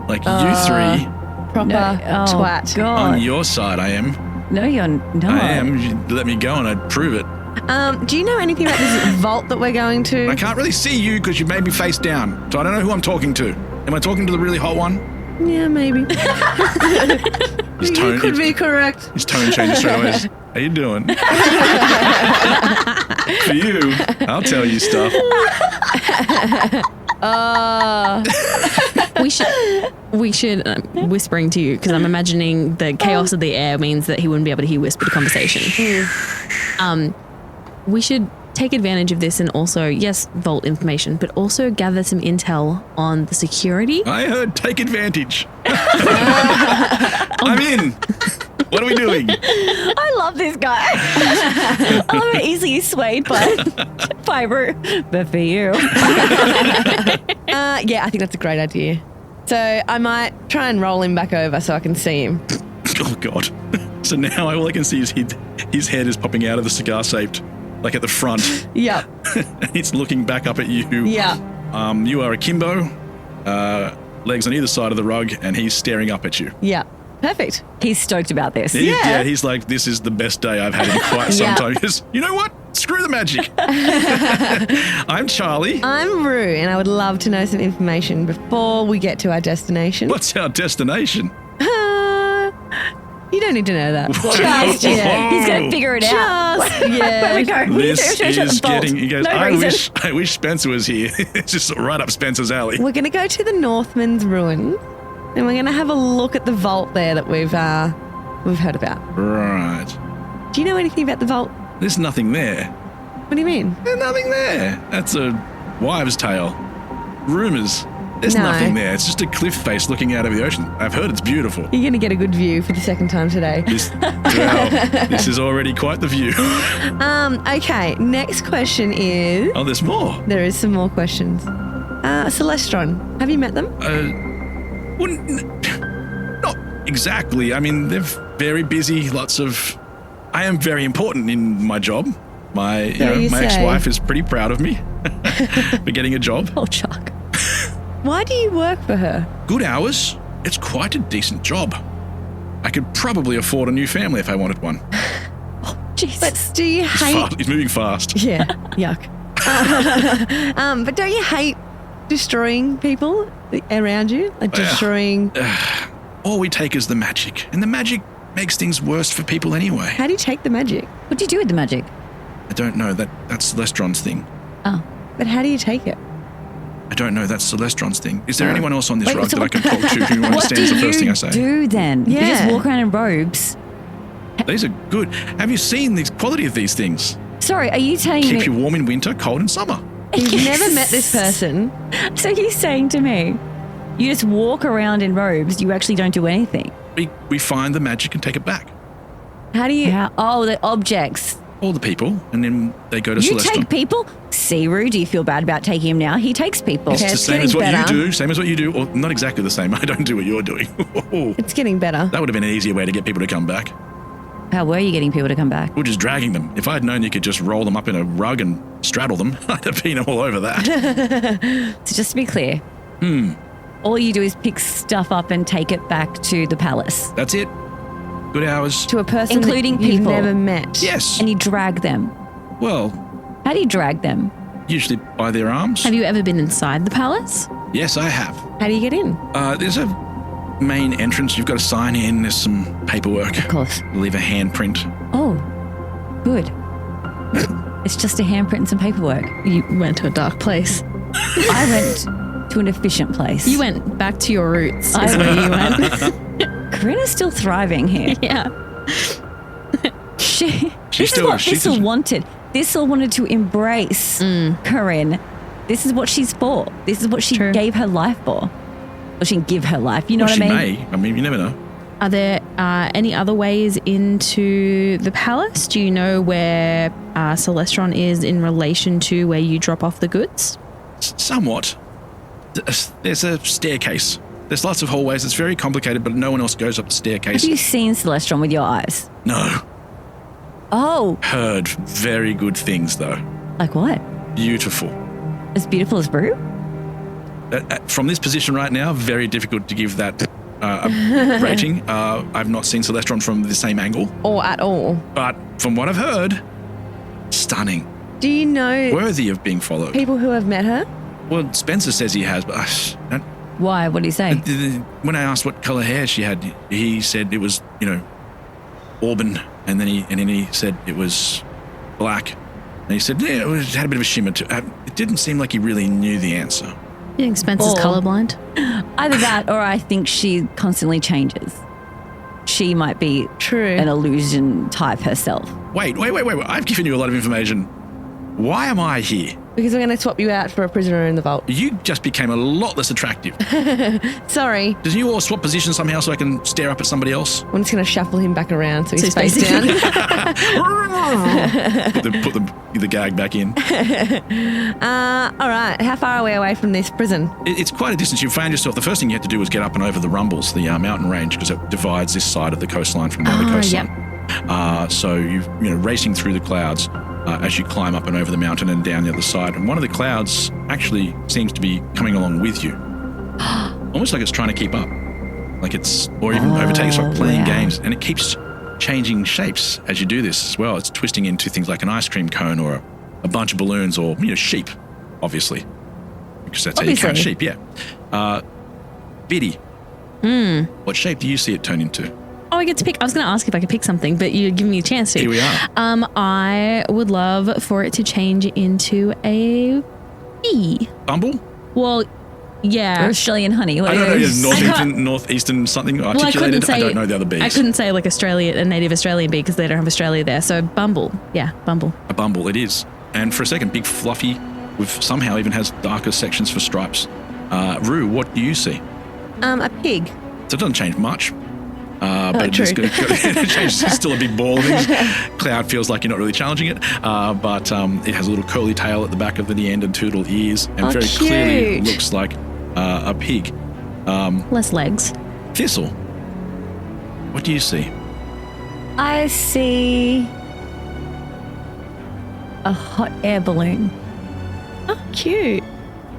like you three. Proper twat. On God. your side, I am. No, you're not. I am. You let me go and I'd prove it. Do you know anything about this vault that we're going to? I can't really see you because you made me face down, so I don't know who I'm talking to. Am I talking to the really hot one? Yeah, maybe. You could be correct. His tone changes straight away. How you doing? For you, I'll tell you stuff. We should whispering to you because I'm imagining the chaos of the air means that he wouldn't be able to hear whispered conversation. We should take advantage of this and also, yes, vault information, but also gather some intel on the security. I heard take advantage. I'm in. What are we doing? I love this guy. I love how easily he's swayed by Rue. But for you. Yeah, I think that's a great idea. So I might try and roll him back over so I can see him. Oh, God. So now all I can see is his head is popping out of the cigar-shaped, like at the front. Yep. It's looking back up at you. Yeah. You are akimbo, legs on either side of the rug, and he's staring up at you. Yeah. Perfect. He's stoked about this. Yeah, he's like, this is the best day I've had in quite some time. He goes, you know what? Screw the magic. I'm Charlie. I'm Rue, and I would love to know some information before we get to our destination. What's our destination? You don't need to know that. Just, he's going to figure it out. Yeah. We go. This is getting, he goes, I wish Spencer was here. It's just right up Spencer's alley. We're going to go to the Northman's Ruin, and we're going to have a look at the vault there that we've heard about. Right. Do you know anything about the vault? There's nothing there. What do you mean? There's nothing there. That's a wives' tale. Rumors. There's nothing there. It's just a cliff face looking out over the ocean. I've heard it's beautiful. You're going to get a good view for the second time today. This is already quite the view. Okay, next question is... Oh, there's more. There is some more questions. Celestron, have you met them? Not exactly. I mean, they're very busy. I am very important in my job. My ex-wife is pretty proud of me for getting a job. Oh, Chuck. Why do you work for her? Good hours. It's quite a decent job. I could probably afford a new family if I wanted one. Oh, Jesus. But do you hate... He's moving fast. Yeah, yuck. But don't you hate destroying people around you? Like destroying... All we take is the magic. And the magic makes things worse for people anyway. How do you take the magic? What do you do with the magic? I don't know. That's Celestron's thing. Oh. But how do you take it? I don't know. That's Celestron's thing. Is there anyone else on this rug that I can talk to who understands the first thing I say? What do you do then? Yeah. You just walk around in robes. These are good. Have you seen the quality of these things? Sorry, are you telling me... Keep you warm in winter, cold in summer. You've never met this person. So you're saying to me, you just walk around in robes, you actually don't do anything? We find the magic and take it back. How do you... Oh, the objects. All the people, and then they go to You Celestron. take people? Siru, do you feel bad about taking him now? He takes people. It's the same as what you do. Same as what you do. Or not exactly the same. I don't do what you're doing. It's getting better. That would have been an easier way to get people to come back. How were you getting people to come back? We're just dragging them. If I'd known you could just roll them up in a rug and straddle them, I'd have been all over that. So just to be clear, all you do is pick stuff up and take it back to the palace. That's it. Good hours. To a person including that you've people never met. Yes. And you drag them. Well, how do you drag them? Usually by their arms. Have you ever been inside the palace? Yes, I have. How do you get in? There's a main entrance. You've got to sign in. There's some paperwork. Of course. Leave a handprint. Oh, good. It's just a handprint and some paperwork. You went to a dark place. I went to an efficient place. You went back to your roots. Is where you went. Corinne's still thriving here. Yeah. Thistle wanted. Thistle wanted to embrace Corinne. This is what she's for. This is what she gave her life for. Well, she didn't give her life. You know what I mean? She may. I mean, you never know. Are there any other ways into the palace? Do you know where Celestron is in relation to where you drop off the goods? Somewhat. There's a staircase. There's lots of hallways. It's very complicated, but no one else goes up the staircase. Have you seen Celestron with your eyes? No. Oh. Heard very good things, though. Like what? Beautiful. As beautiful as Brew? From this position right now, very difficult to give that a rating. I've not seen Celestron from the same angle. Or at all. But from what I've heard, Stunning. Do you know Worthy of being followed. people who have met her? Well, Spencer says he has, but Why? What did he say? when I asked what colour hair she had, he said it was, auburn, and then he said it was black. And he said, yeah, it had a bit of a shimmer to it. It didn't seem like he really knew the answer. You think Spencer's colorblind? Either that, or I think she constantly changes. She might be an illusion type herself. Wait. I've given you a lot of information. Why am I here? Because we're going to swap you out for a prisoner in the vault. You just became a lot less attractive. Sorry. Did you all swap positions somehow so I can stare up at somebody else? I'm just going to shuffle him back around so he's face down. Put the gag back in. All right. How far are we away from this prison? It's quite a distance. You found yourself. The first thing you have to do is get up and over the Rumbles, the mountain range, because it divides this side of the coastline from the other coastline. Yep. So you're racing through the clouds as you climb up and over the mountain and down the other side. And one of the clouds actually seems to be coming along with you, almost like it's trying to keep up, or even overtake. It's like playing games, and it keeps changing shapes as you do this as well. It's twisting into things like an ice cream cone or a bunch of balloons or sheep, obviously, because that's how you count sheep. Yeah, Biddy, what shape do you see it turn into? Oh, I get to pick. I was going to ask if I could pick something, but you're giving me a chance to. Here we are. I would love for it to change into a bee. Bumble? Well, yeah. Or Australian honey. I don't know. Northeastern something articulated. I don't know the other bees. I couldn't say like a native Australian bee because they don't have Australia there. So Bumble. Yeah, Bumble. A Bumble it is. And for a second, big fluffy, with somehow even has darker sections for stripes. Rue, what do you see? A pig. So it doesn't change much. But it changes. It's still a big ball of things. Cloud feels like you're not really challenging it, but it has a little curly tail at the back of the end and two little ears, and very clearly looks like a pig. Less legs. Thistle, what do you see? I see a hot air balloon. Oh, cute.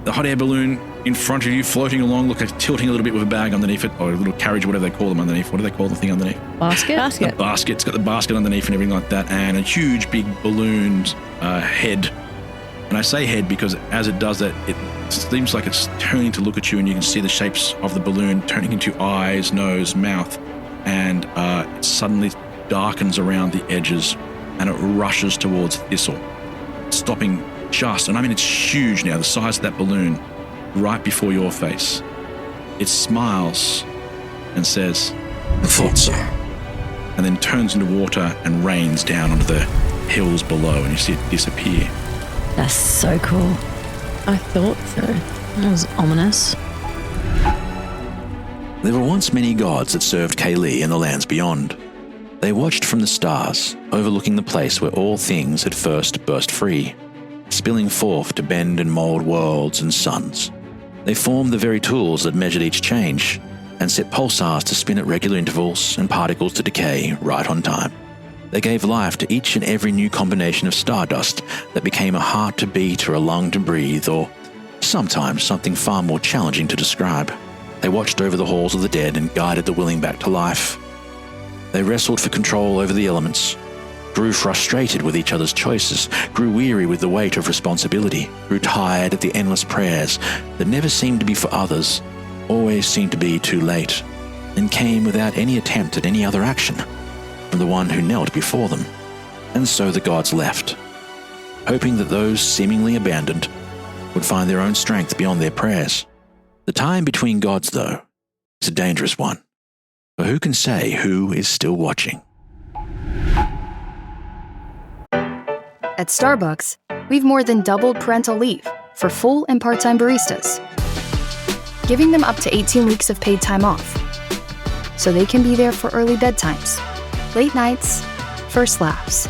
The hot air balloon in front of you, floating along, tilting a little bit with a bag underneath it, or a little carriage, whatever they call them underneath. What do they call the thing underneath? Basket? The basket. It's got the basket underneath and everything like that, and a huge, big balloon head. And I say head because as it does that, it seems like it's turning to look at you, and you can see the shapes of the balloon turning into eyes, nose, mouth, and it suddenly darkens around the edges, and it rushes towards Thistle, stopping just, and I mean it's huge now, the size of that balloon, right before your face. It smiles and says, "I thought so," and then turns into water and rains down onto the hills below, and you see it disappear. That's so cool. I thought so. That was ominous. There were once many gods that served Kaylee in the lands beyond. They watched from the stars, overlooking the place where all things had first burst free, spilling forth to bend and mold worlds and suns. They formed the very tools that measured each change, and set pulsars to spin at regular intervals and particles to decay right on time. They gave life to each and every new combination of stardust that became a heart to beat or a lung to breathe, or sometimes something far more challenging to describe. They watched over the halls of the dead and guided the willing back to life. They wrestled for control over the elements, grew frustrated with each other's choices, grew weary with the weight of responsibility, grew tired at the endless prayers that never seemed to be for others, always seemed to be too late, and came without any attempt at any other action from the one who knelt before them. And so the gods left, hoping that those seemingly abandoned would find their own strength beyond their prayers. The time between gods, though, is a dangerous one, for who can say who is still watching? At Starbucks, we've more than doubled parental leave for full and part-time baristas, giving them up to 18 weeks of paid time off, so they can be there for early bedtimes, late nights, first laughs,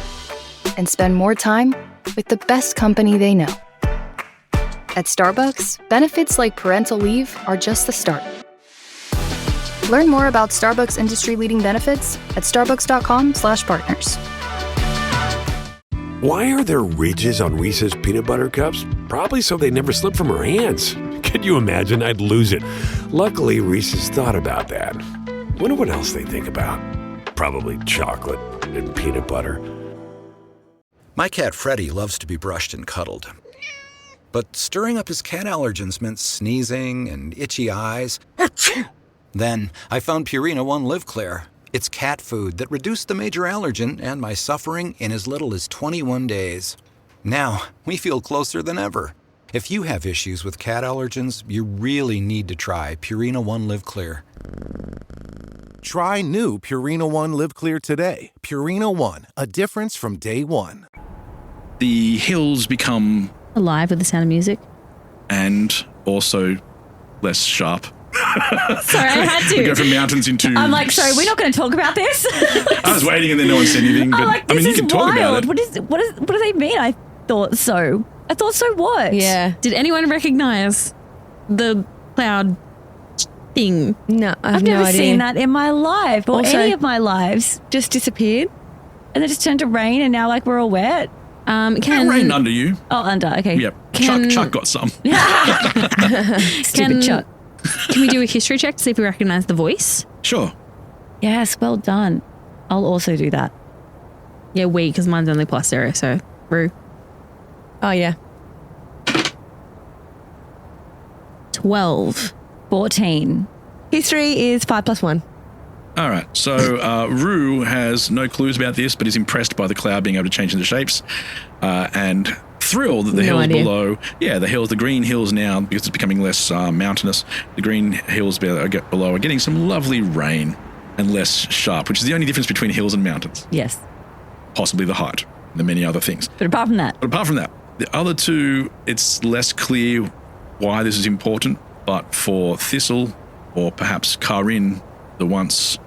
and spend more time with the best company they know. At Starbucks, benefits like parental leave are just the start. Learn more about Starbucks industry-leading benefits at starbucks.com/partners. Why are there ridges on Reese's peanut butter cups? Probably so they never slip from her hands. Could you imagine? I'd lose it. Luckily, Reese's thought about that. Wonder what else they think about. Probably chocolate and peanut butter. My cat Freddie loves to be brushed and cuddled. But stirring up his cat allergens meant sneezing and itchy eyes. Then I found Purina One Live Clear. It's cat food that reduced the major allergen and my suffering in as little as 21 days. Now, we feel closer than ever. If you have issues with cat allergens, you really need to try Purina One Live Clear. Try new Purina One Live Clear today. Purina One, a difference from day one. The hills become alive with the sound of music. And also less sharp. Sorry, I had to. We go from mountains into... I'm like, sorry, we're not going to talk about this. I was waiting and then no one said anything. But, I'm like, this I mean, you is can talk wild. about it. What do they mean? I thought so. What? Yeah. Did anyone recognize the cloud thing? No, I've never seen that in my life or Also, any of my lives. Just disappeared. And then just turned to rain and now like we're all wet. It rained under you. Oh, under, okay. Yep. Chuck got some. Stupid Chuck. Can we do a history check to see if we recognize the voice? Sure. Yes, well done. I'll also do that. Yeah, because mine's only +0, so Rue. Oh, yeah. 12. 14. History is 5 + 1. All right. So Rue has no clues about this, but is impressed by the cloud being able to change into shapes and thrilled that the hills below, the green hills now, because it's becoming less mountainous, the green hills below are getting some lovely rain and less sharp, which is the only difference between hills and mountains. Yes. Possibly the height and the many other things. But apart from that, the other two, it's less clear why this is important, but for Thistle or perhaps Karin, the once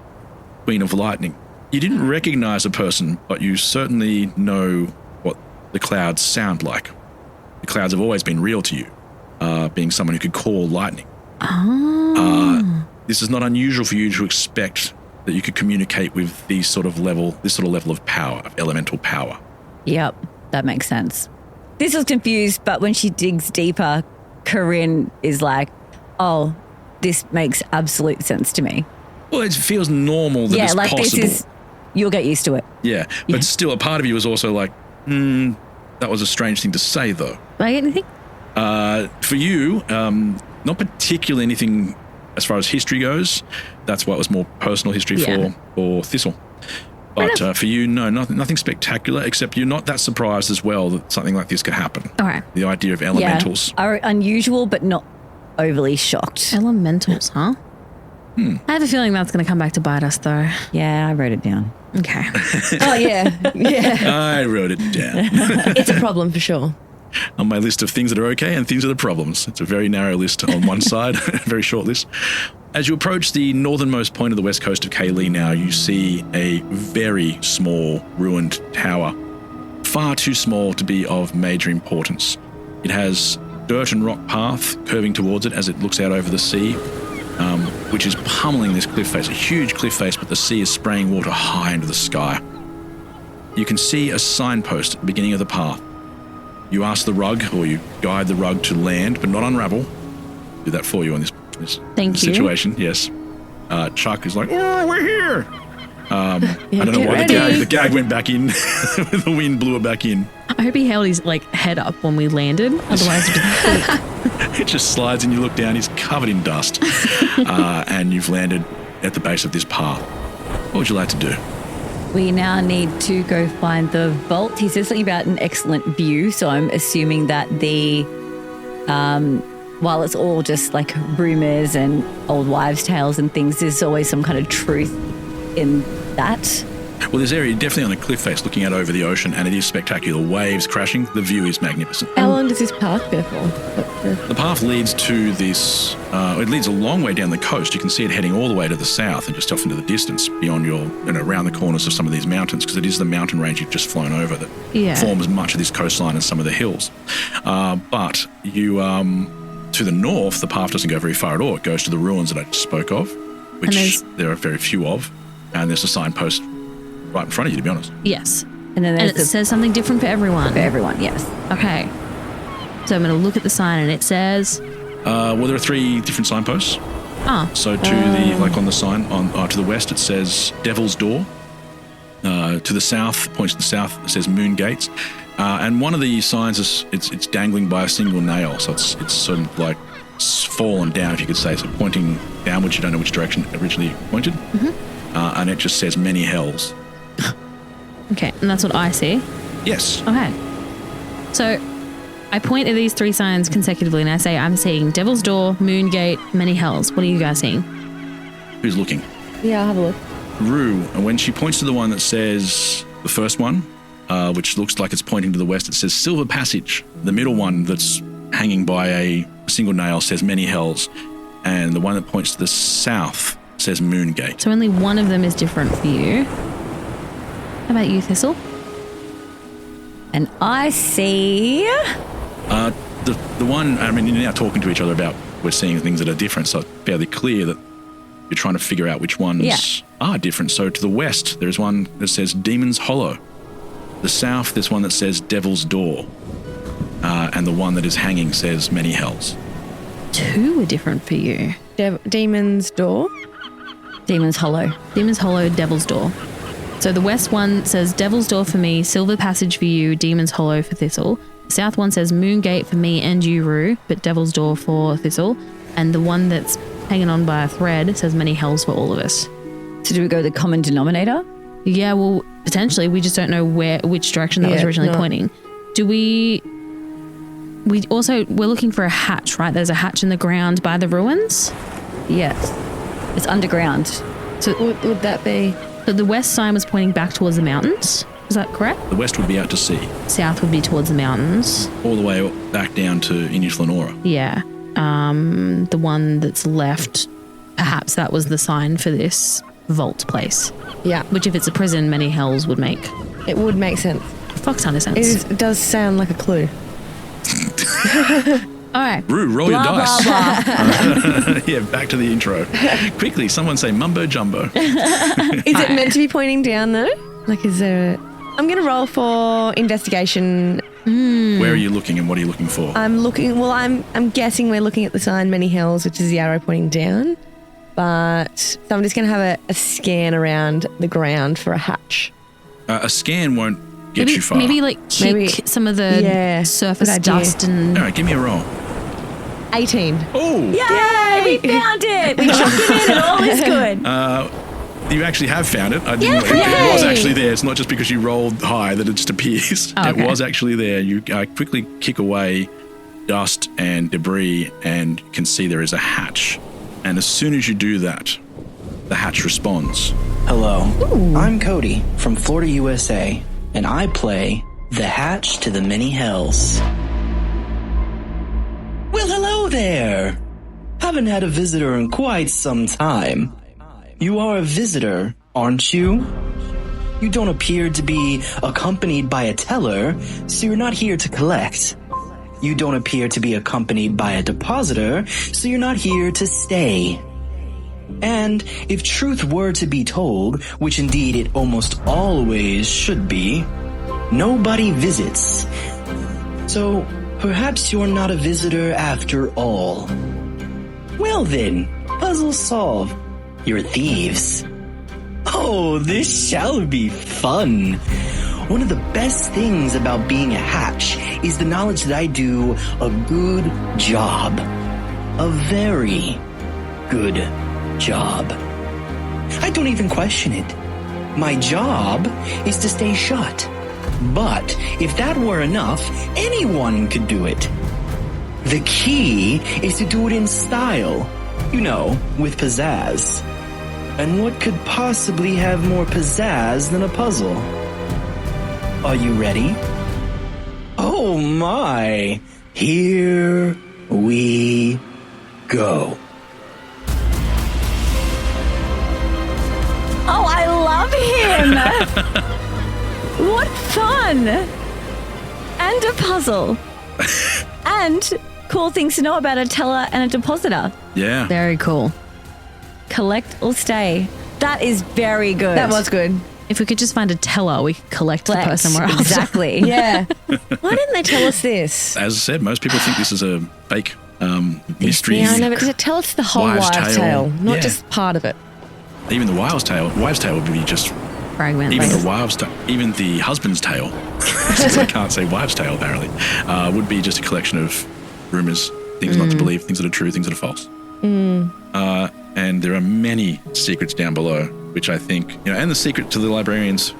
Queen of Lightning, you didn't recognize a person, but you certainly know what the clouds sound like. The clouds have always been real to you, being someone who could call lightning. This is not unusual for you to expect that you could communicate with this sort of level of power, of elemental power. Yep, that makes sense. This was confused, but when she digs deeper, Corinne is like, oh, this makes absolute sense to me. Well, it feels normal that it's possible. You'll get used to it. Yeah, but still a part of you is also like, that was a strange thing to say, though. Do I get anything? For you, not particularly anything as far as history goes. That's what was more personal history for Thistle. But for you, no, nothing spectacular, except you're not that surprised as well that something like this could happen. All right. The idea of elementals. Yeah, are unusual, but not overly shocked. Elementals, huh? I have a feeling that's going to come back to bite us, though. Yeah, I wrote it down. Okay. Oh, yeah. I wrote it down. It's a problem for sure. On my list of things that are okay and things that are problems. It's a very narrow list on one side, a very short list. As you approach the northernmost point of the west coast of Kaylee now, you see a very small ruined tower, far too small to be of major importance. It has dirt and rock path curving towards it as it looks out over the sea, which is pummeling this cliff face, a huge cliff face, but the sea is spraying water high into the sky. You can see a signpost at the beginning of the path. You ask the rug, or you guide the rug to land, but not unravel. Do that for you in this situation. Yes. Chuck is like, oh, we're here. I don't know why the gag went back in. The wind blew it back in. I hope he held his head up when we landed. Otherwise, it just slides and you look down. He's covered in dust, and you've landed at the base of this path. What would you like to do? We now need to go find the vault. He says something about an excellent view, so I'm assuming that the, while it's all just like rumors and old wives' tales and things, there's always some kind of truth in that. Well, there's area definitely on the cliff face looking out over the ocean, and it is spectacular. Waves crashing. The view is magnificent. How long does this path go for? The path leads to this, it leads a long way down the coast. You can see it heading all the way to the south and just off into the distance beyond around the corners of some of these mountains, because it is the mountain range you've just flown over that forms much of this coastline and some of the hills. But you, to the north, the path doesn't go very far at all. It goes to the ruins that I just spoke of, which there are very few of, and there's a signpost right in front of you, to be honest. yes. And then it says something different for everyone. For everyone, yes. Okay. So I'm going to look at the sign and it says... well, there are 3 different signposts. Oh. So to the, like on the sign, to the west, it says Devil's Door. to the south, points to the south, it says Moon Gates. And one of the signs is it's dangling by a single nail, so it's sort of like fallen down, if you could say, so pointing downwards. You don't know which direction it originally pointed. And it just says many hells. Okay, and that's what I see? Yes. Okay. So I point at these three signs consecutively and I say I'm seeing Devil's Door, Moon Gate, many hells. What are you guys seeing? Who's looking? Yeah, I'll have a look. Rue, and when she points to the one that says, the first one, which looks like it's pointing to the west, it says Silver Passage. The middle one that's hanging by a single nail says Many Hells. And the one that points to the south says Moon Gate. So only one of them is different for you. How about you, Thistle? And I see... The one, I mean, you're now talking to each other about we're seeing things that are different, so it's fairly clear that you're trying to figure out which ones are different. So to the west, there's one that says Demon's Hollow. The south, there's one that says Devil's Door. And the one that is hanging says Many Hells. Two are different for you. Demon's Door? Demon's Hollow. Demon's Hollow, Devil's Door. So the west one says Devil's Door for me, Silver Passage for you, Demon's Hollow for Thistle. The south one says Moon Gate for me and you, Rue, but Devil's Door for Thistle. And the one that's hanging on by a thread says Many Hells for all of us. So do we go with the common denominator? Yeah, well, potentially. We just don't know which direction that was originally pointing. Do we're looking for a hatch, right? There's a hatch in the ground by the ruins? Yes. It's underground. So would that be... So the west sign was pointing back towards the mountains? Is that correct? The west would be out to sea. South would be towards the mountains. All the way back down to Inis Lenora. Yeah. The one that's left, perhaps that was the sign for this vault place. Yeah. Which if it's a prison, Many Hells would make. It would make sense. Fuck ton of sense. It does sound like a clue. All right. Rue, roll your dice. Blah, blah. Yeah, back to the intro. Quickly, someone say mumbo jumbo. Is it meant to be pointing down though? Like, is there... I'm going to roll for investigation. Where are you looking and what are you looking for? I'm guessing we're looking at the sign Many Hells, which is the arrow pointing down. But so I'm just going to have a scan around the ground for a hatch. A scan won't get you far. Maybe kick some of the surface dust and... All right, give me a roll. 18. Oh! Yay! We found it! We chucked it in and all is good. You actually have found it. It was actually there. It's not just because you rolled high that it just appears. Oh, okay. It was actually there. You quickly kick away dust and debris and can see there is a hatch. And as soon as you do that, the hatch responds. Hello, I'm Cody from Florida, USA, and I play The Hatch to the Many Hells. Well, hello there. Haven't had a visitor in quite some time. You are a visitor, aren't you? You don't appear to be accompanied by a teller, so you're not here to collect. You don't appear to be accompanied by a depositor, so you're not here to stay. And if truth were to be told, which indeed it almost always should be, nobody visits. So perhaps you're not a visitor after all. Well then, puzzle solved. You're thieves. Oh, this shall be fun. One of the best things about being a hatch is the knowledge that I do a good job. A very good job. I don't even question it. My job is to stay shut. But if that were enough, anyone could do it. The key is to do it in style. You know, with pizzazz. And what could possibly have more pizzazz than a puzzle? Are you ready? Oh my! Here we go. Oh, I love him! What fun! And a puzzle. And cool things to know about a teller and a depositor. Yeah. Very cool. Collect or stay. That is very good. That was good. If we could just find a teller, we could collect the person we're after. Exactly. Yeah. Why didn't they tell us this? As I said, most people think this is a fake mystery. Yeah, I know, but tell us the whole wives' tale, not just part of it. Even the wives' tale would be just fragment. Even like, even the husband's tale, since I can't say wives' tale apparently, would be just a collection of rumors, things not to believe, things that are true, things that are false. And there are many secrets down below, which I think, and the secret to the librarian's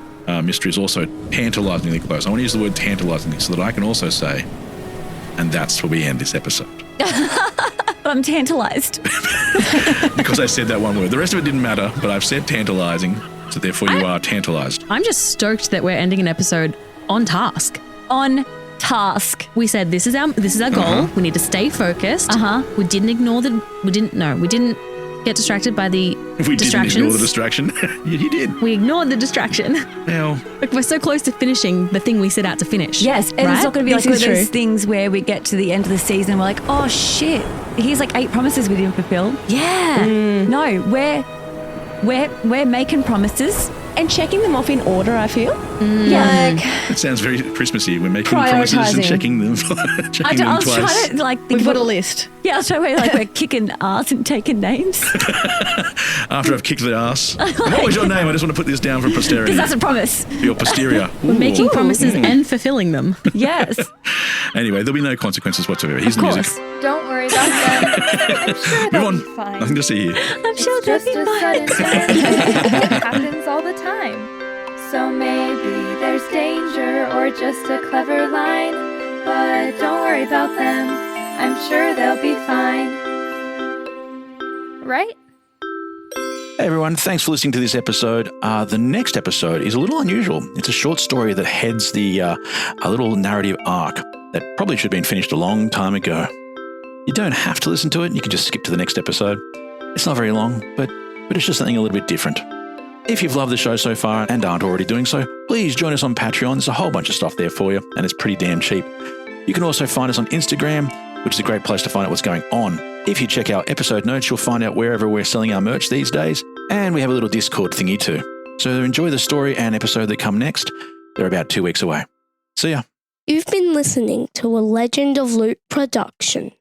mystery is also tantalizingly close. I want to use the word tantalizingly so that I can also say, and that's where we end this episode. I'm tantalized. Because I said that one word. The rest of it didn't matter, but I've said tantalizing, so therefore you are tantalized. I'm just stoked that we're ending an episode on task. On task. We said this is our goal. We need to stay focused. We didn't ignore we didn't get distracted by the distractions. Didn't ignore the distraction. You did. We ignored the distraction. Now, like we're so close to finishing the thing we set out to finish. Yes, and it's not going to be like one of those things where we get to the end of the season and we're like, oh shit, here's like 8 promises we didn't fulfill. Yeah. No, we're making promises and checking them off in order, I feel. Yeah. It sounds very Christmassy. We're making promises and checking them, I was twice. trying to think We've got a list. Yeah, I was trying to we're kicking ass and taking names. After I've kicked the ass. What was your name? I just want to put this down for posterity. Because that's a promise. For your posterior. We're making promises and fulfilling them. Yes. Anyway, there'll be no consequences whatsoever. Here's the music. Don't worry about them. I'm sure they'll be fine. Nothing to see here. I'm sure It's just a sudden death. It happens all the time. So maybe there's danger or just a clever line. But don't worry about them. I'm sure they'll be fine. Right? Hey everyone, thanks for listening to this episode. The next episode is a little unusual. It's a short story that heads a little narrative arc that probably should have been finished a long time ago. You don't have to listen to it. You can just skip to the next episode. It's not very long, but it's just something a little bit different. If you've loved the show so far and aren't already doing so, please join us on Patreon. There's a whole bunch of stuff there for you, and it's pretty damn cheap. You can also find us on Instagram, which is a great place to find out what's going on. If you check our episode notes, you'll find out wherever we're selling our merch these days, and we have a little Discord thingy too. So enjoy the story and episode that come next. They're about 2 weeks away. See ya. You've been listening to a Legend of Loot production.